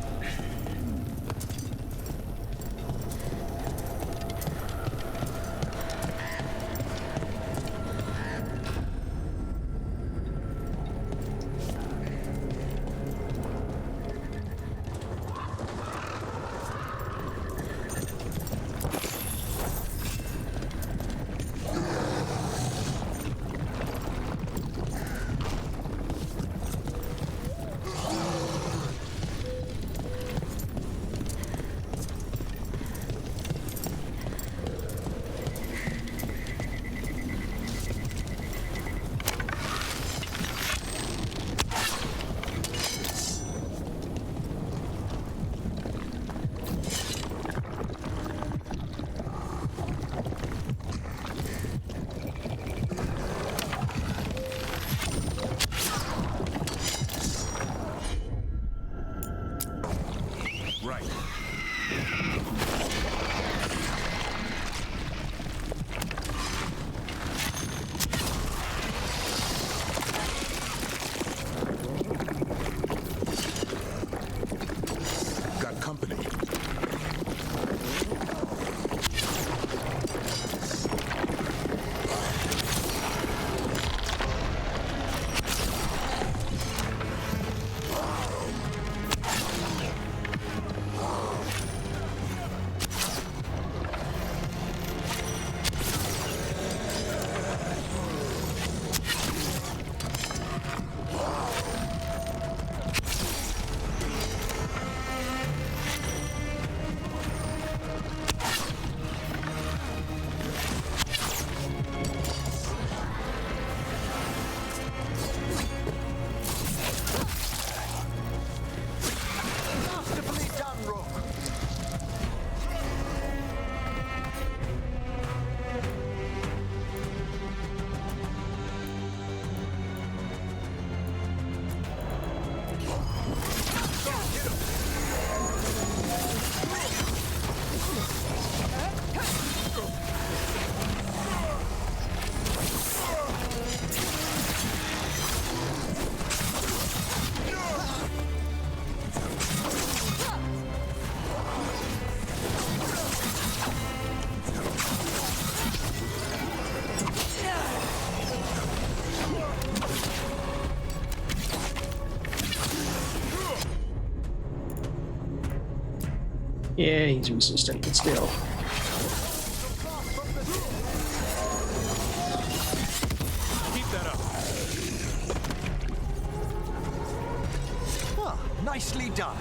Yeah, he's resistant, but still. Keep that up. Ah, nicely done.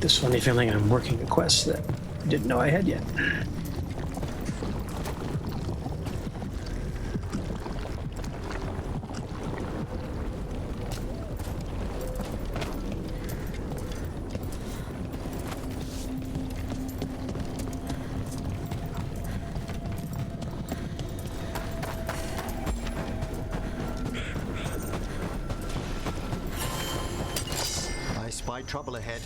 this funny feeling I'm working a quest that I didn't know I had yet. I spy trouble ahead.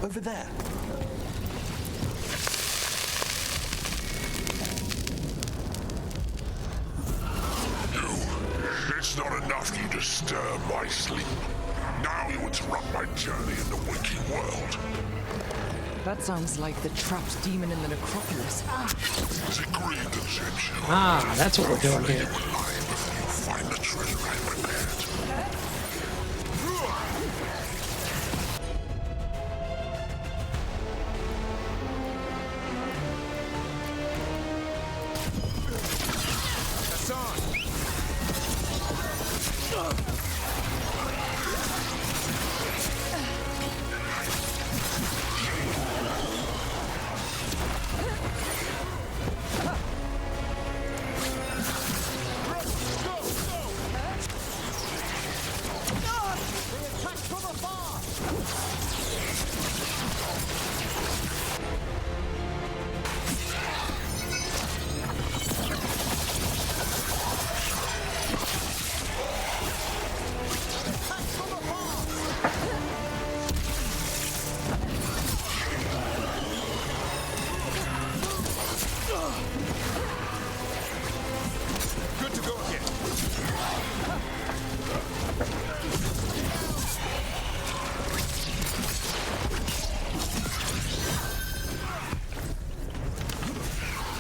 Over there. It's not enough you disturb my sleep. Now you interrupt my journey in the waking world. That sounds like the trapped demon in the necropolis. It's agreed that Egyptian. Ah, that's what we're doing here. Before you find the treasure I prepared.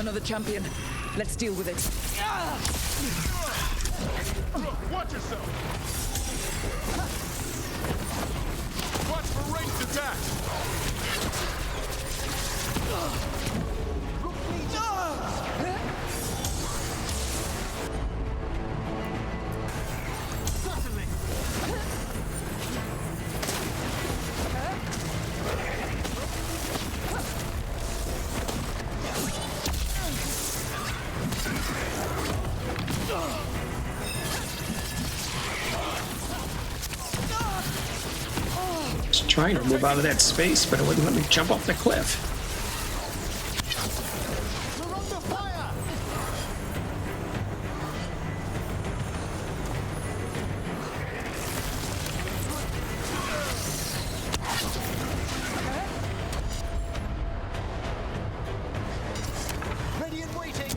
Another champion. Let's deal with it. Watch yourself! Watch for ranged attack! Trying to move out of that space, but it wouldn't let me jump off the cliff. Ready and waiting.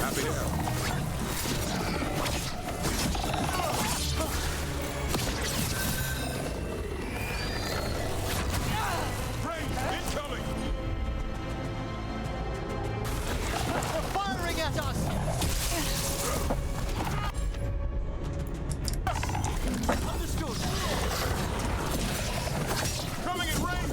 Happy to help. Firing at us! Understood. Coming in range!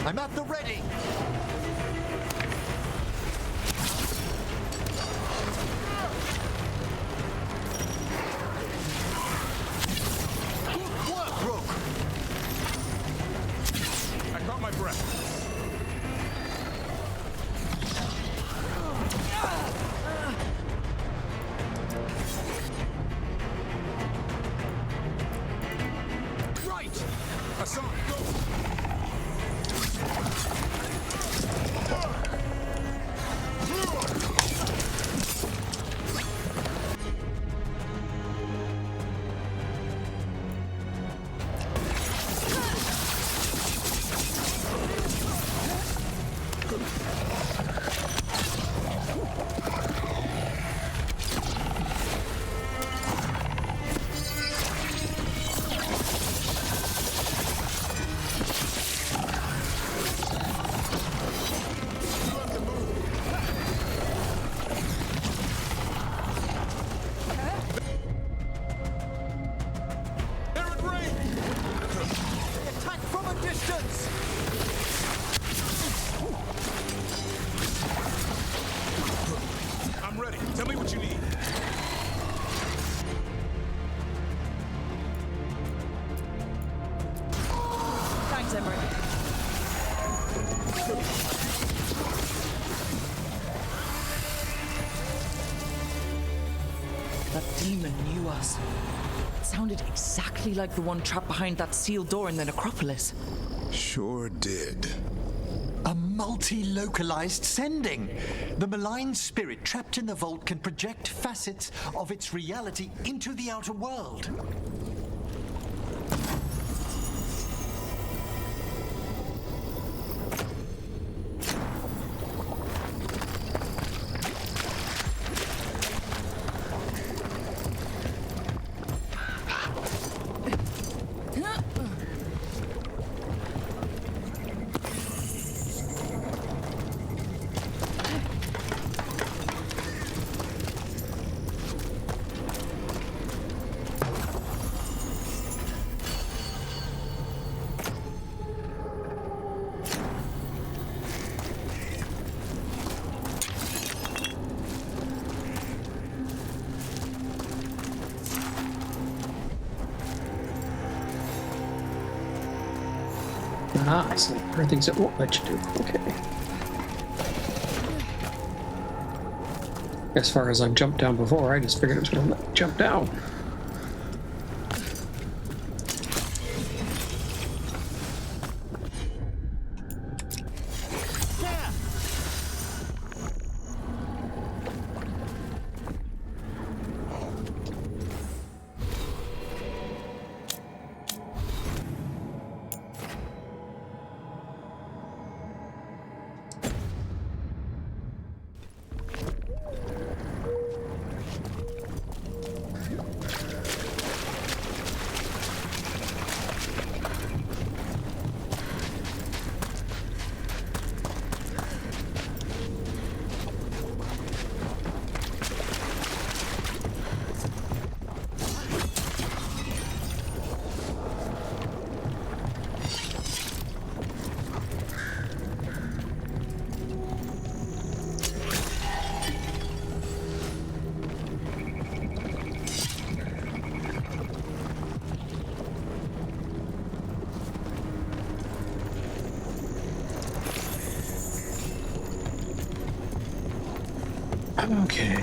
I'm at the ready! Good work, Rook! I caught my breath. Right! Hassan, go! I'm ready. Tell me what you need. Thanks, Emery. That demon knew us. It sounded exactly like the one trapped behind that sealed door in the necropolis. Sure did. A multi-localized sending. The malign spirit trapped in the vault can project facets of its reality into the outer world. Ah, I see. There are things that won't let you do. Okay. As far as I've jumped down before, I just figured it was going to let me jump down. Okay.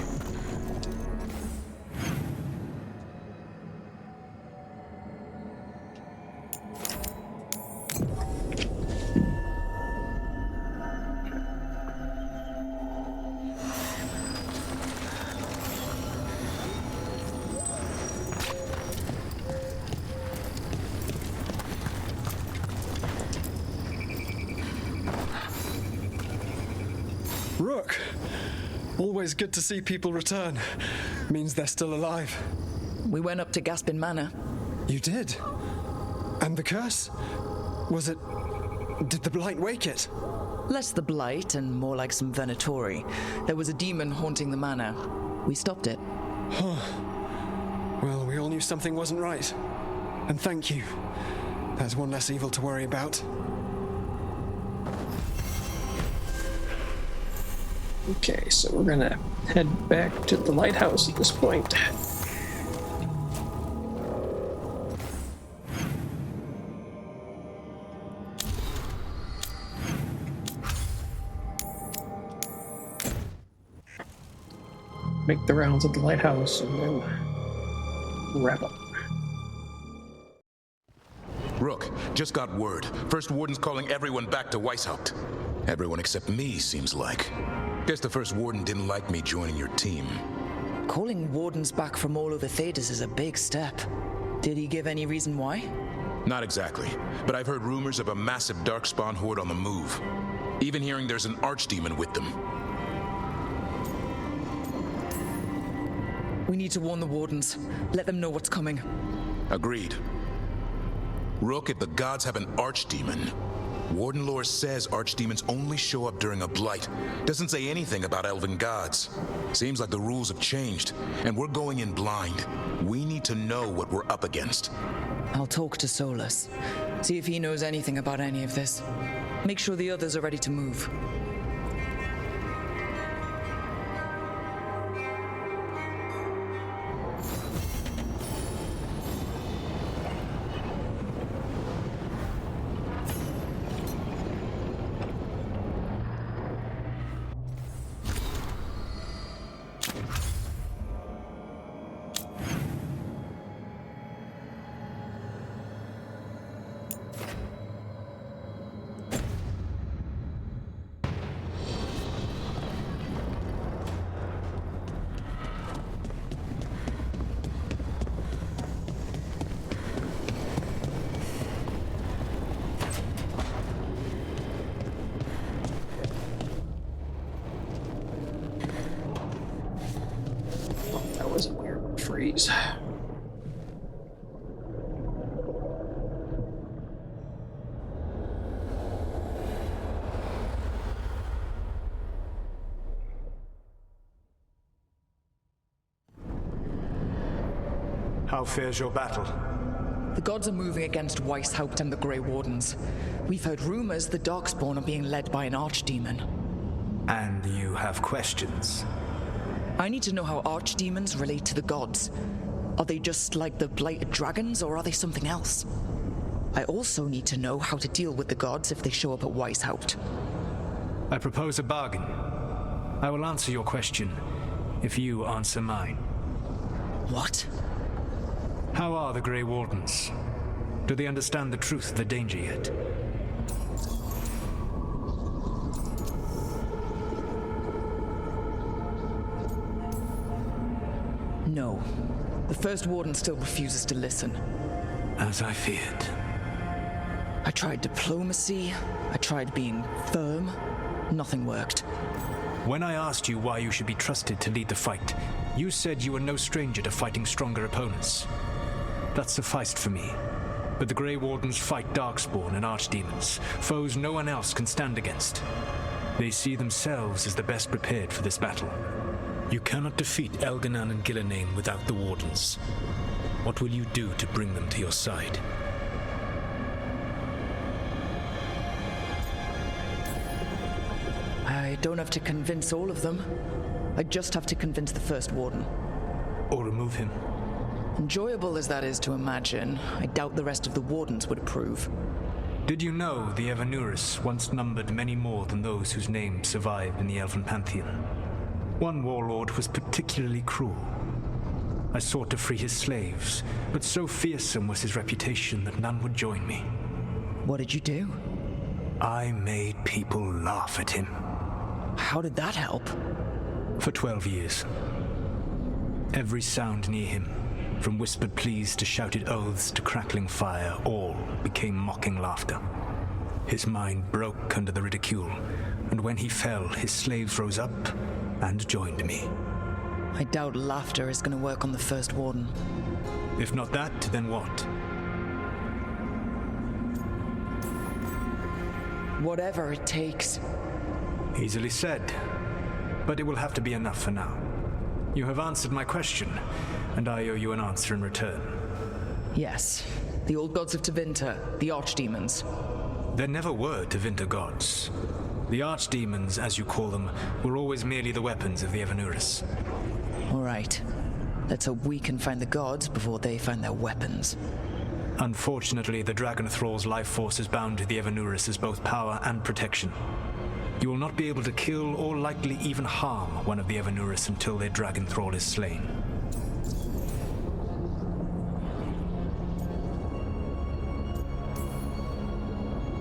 Rook! Always good to see people return. Means they're still alive. We went up to Gaspin Manor. You did? And the curse? Was it... Did the Blight wake it? Less the Blight and more like some Venatori. There was a demon haunting the manor. We stopped it. Huh. Well, we all knew something wasn't right. And thank you. There's one less evil to worry about. Okay, so we're gonna head back to the lighthouse at this point. Make the rounds at the lighthouse and then wrap up. Rook, just got word. First Warden's calling everyone back to Weisshaupt. Everyone except me, seems like. Guess the First Warden didn't like me joining your team. Calling wardens back from all over Thedas is a big step. Did he give any reason why? Not exactly, but I've heard rumors of a massive darkspawn horde on the move. Even hearing there's an Archdemon with them. We need to warn the wardens. Let them know what's coming. Agreed. Rook, if the gods have an Archdemon, Warden lore says Archdemons only show up during a blight. Doesn't say anything about elven gods. Seems like the rules have changed, and we're going in blind. We need to know what we're up against. I'll talk to Solas. See if he knows anything about any of this. Make sure the others are ready to move. That was a weird freeze. How fares your battle? The gods are moving against Weisshaupt and the Grey Wardens. We've heard rumors the Darkspawn are being led by an Archdemon. And you have questions? I need to know how Archdemons relate to the gods. Are they just like the blighted dragons, or are they something else? I also need to know how to deal with the gods if they show up at Weisshaupt. I propose a bargain. I will answer your question if you answer mine. What? How are the Grey Wardens? Do they understand the truth of the danger yet? No. The First Warden still refuses to listen. As I feared. I tried diplomacy. I tried being firm. Nothing worked. When I asked you why you should be trusted to lead the fight, you said you were no stranger to fighting stronger opponents. That sufficed for me. But the Grey Wardens fight Darkspawn and Archdemons, foes no one else can stand against. They see themselves as the best prepared for this battle. You cannot defeat Elganan and Gillenane without the Wardens. What will you do to bring them to your side? I don't have to convince all of them. I just have to convince the First Warden. Or remove him. Enjoyable as that is to imagine, I doubt the rest of the Wardens would approve. Did you know the Evanurus once numbered many more than those whose names survive in the Elven Pantheon? One warlord was particularly cruel. I sought to free his slaves, but so fearsome was his reputation that none would join me. What did you do? I made people laugh at him. How did that help? For 12 years. Every sound near him, from whispered pleas to shouted oaths to crackling fire, all became mocking laughter. His mind broke under the ridicule, and when he fell, his slaves rose up and joined me. I doubt laughter is going to work on the First Warden. If not that, then what? Whatever it takes. Easily said, but it will have to be enough for now. You have answered my question, and I owe you an answer in return. Yes, the old gods of Tevinter, the Archdemons. There never were Tevinter gods. The Archdemons, as you call them, were always merely the weapons of the Evanurus. All right. Let's hope we can find the gods before they find their weapons. Unfortunately, the Dragon Thrall's life force is bound to the Evanurus as both power and protection. You will not be able to kill or likely even harm one of the Evanurus until their Dragon Thrall is slain.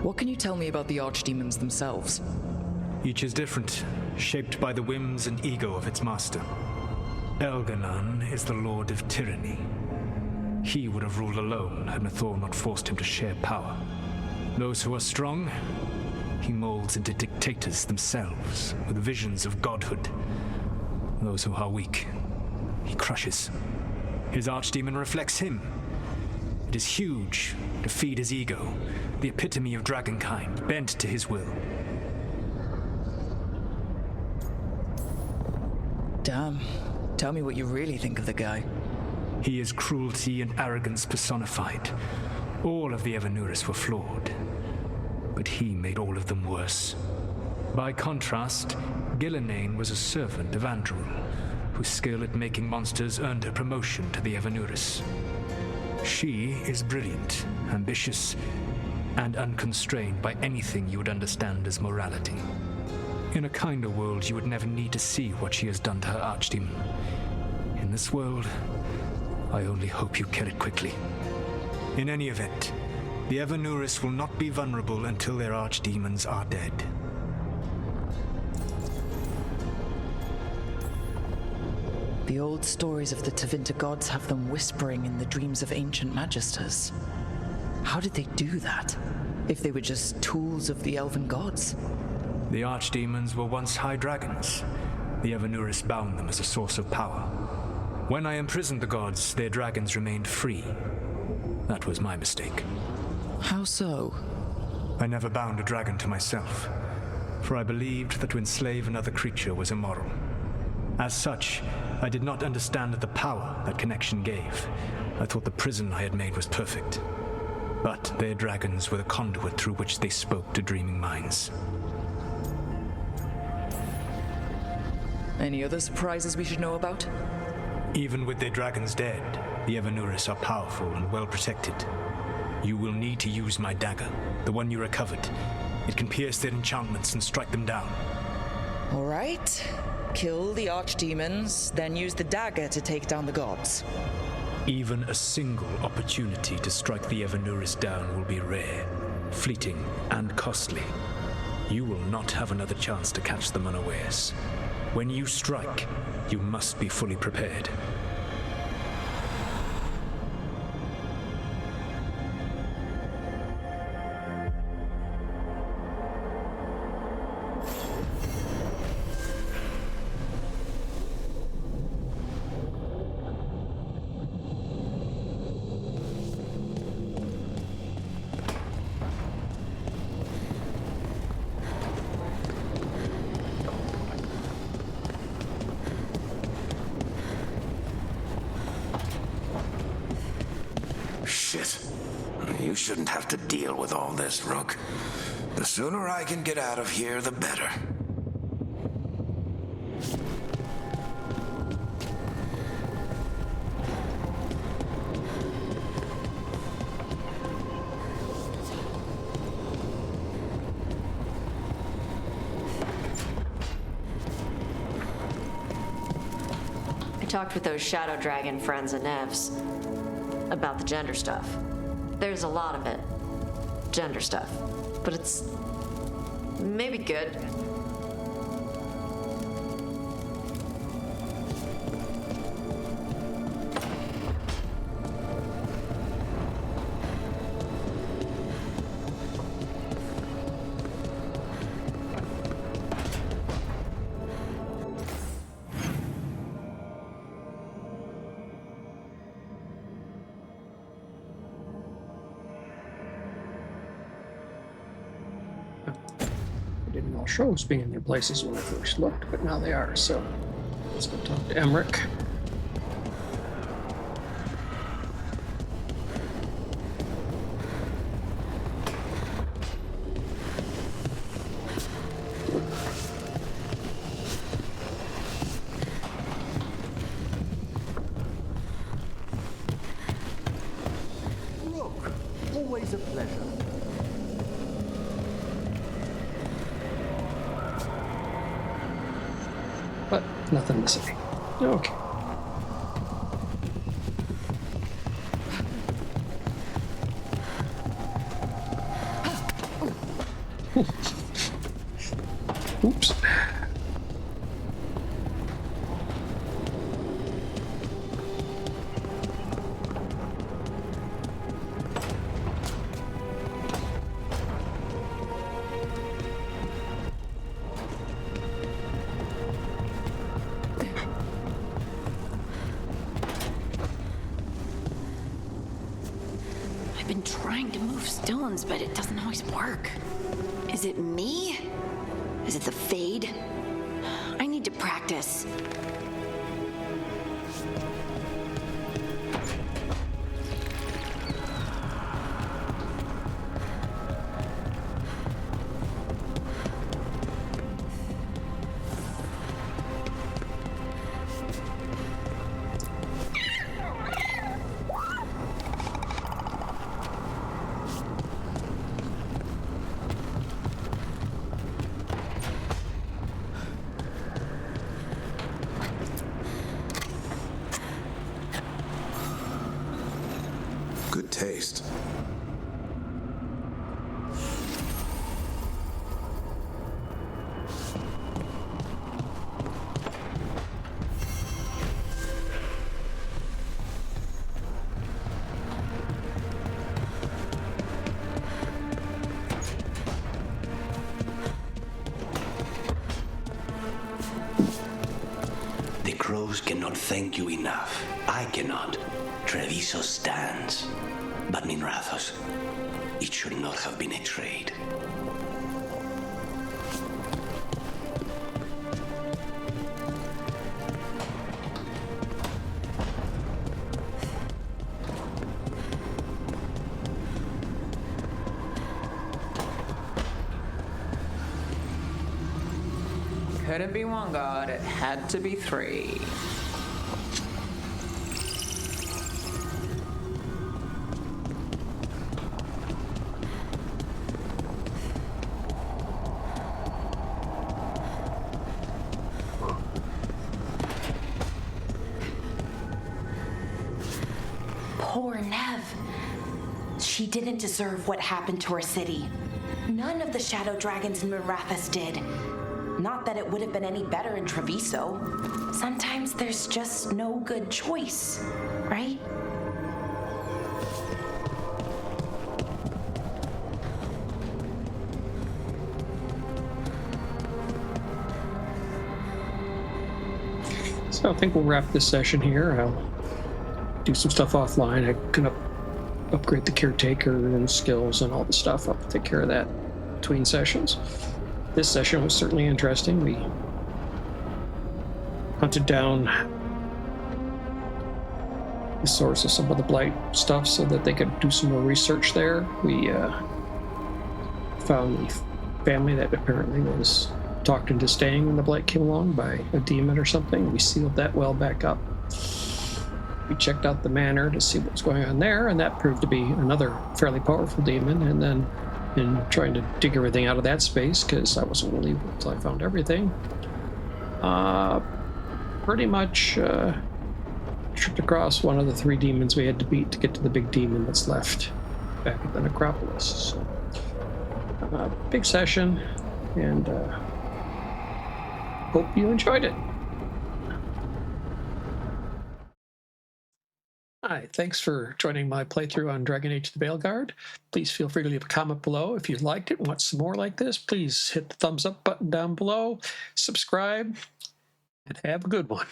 What can you tell me about the Archdemons themselves? Each is different, shaped by the whims and ego of its master. Elganon is the Lord of Tyranny. He would have ruled alone had Nathor not forced him to share power. Those who are strong, he molds into dictators themselves, with visions of godhood. Those who are weak, he crushes. His archdemon reflects him. It is huge, to feed his ego, the epitome of dragonkind, bent to his will. Damn. Tell me what you really think of the guy. He is cruelty and arrogance personified. All of the Evanurus were flawed, but he made all of them worse. By contrast, Gillenane was a servant of Andrul, whose skill at making monsters earned her promotion to the Evanurus. She is brilliant, ambitious, and unconstrained by anything you would understand as morality. In a kinder world, you would never need to see what she has done to her archdemon. In this world, I only hope you kill it quickly. In any event, the Evanurus will not be vulnerable until their archdemons are dead. The old stories of the Tevinter gods have them whispering in the dreams of ancient magisters. How did they do that, if they were just tools of the elven gods? The archdemons were once high dragons. The Evanurus bound them as a source of power. When I imprisoned the gods, their dragons remained free. That was my mistake. How so? I never bound a dragon to myself, for I believed that to enslave another creature was immoral. As such, I did not understand the power that connection gave. I thought the prison I had made was perfect. But their dragons were the conduit through which they spoke to dreaming minds. Any other surprises we should know about? Even with their dragons dead, the Evanurus are powerful and well protected. You will need to use my dagger, the one you recovered. It can pierce their enchantments and strike them down. All right. Kill the archdemons, then use the dagger to take down the gods. Even a single opportunity to strike the Evanurus down will be rare, fleeting, and costly. You will not have another chance to catch them unawares. When you strike, you must be fully prepared. Shit. You shouldn't have to deal with all this, Rook. The sooner I can get out of here, the better. talked with those Shadow Dragon friends of Nev's about the gender stuff. There's a lot of it. Gender stuff. But it's maybe good. Shows being in their places when I first looked, but now they are, so let's go talk to Emmerich. Look, always a pleasure. But nothing to say. Okay. Oops. I've been trying to move stones, but it doesn't always work. Is it me? Is it the fade? I need to practice. Good taste. The crows cannot thank you enough. I cannot. Treviso stands. But Minrathos, it should not have been a trade. Couldn't be one god, it had to be three. Poor Nev. She didn't deserve what happened to her city. None of the Shadow Dragons in Mirathas did. Not that it would have been any better in Treviso. Sometimes there's just no good choice, right? So I think we'll wrap this session here. I'll do some stuff offline. I can upgrade the caretaker and skills and all the stuff. I'll take care of that between sessions. This session was certainly interesting. We hunted down the source of some of the Blight stuff so that they could do some more research there. We found the family that apparently was talked into staying when the Blight came along by a demon or something. We sealed that well back up. We checked out the manor to see what was going on there, and that proved to be another fairly powerful demon. And then in trying to dig everything out of that space, because I wasn't believable until I found everything, pretty much tripped across one of the 3 demons we had to beat to get to the big demon that's left back at the necropolis. So, big session, and hope you enjoyed it. Hi, thanks for joining my playthrough on Dragon Age the Veilguard. Please feel free to leave a comment below. If you liked it and want some more like this, please hit the thumbs up button down below, subscribe, and have a good one.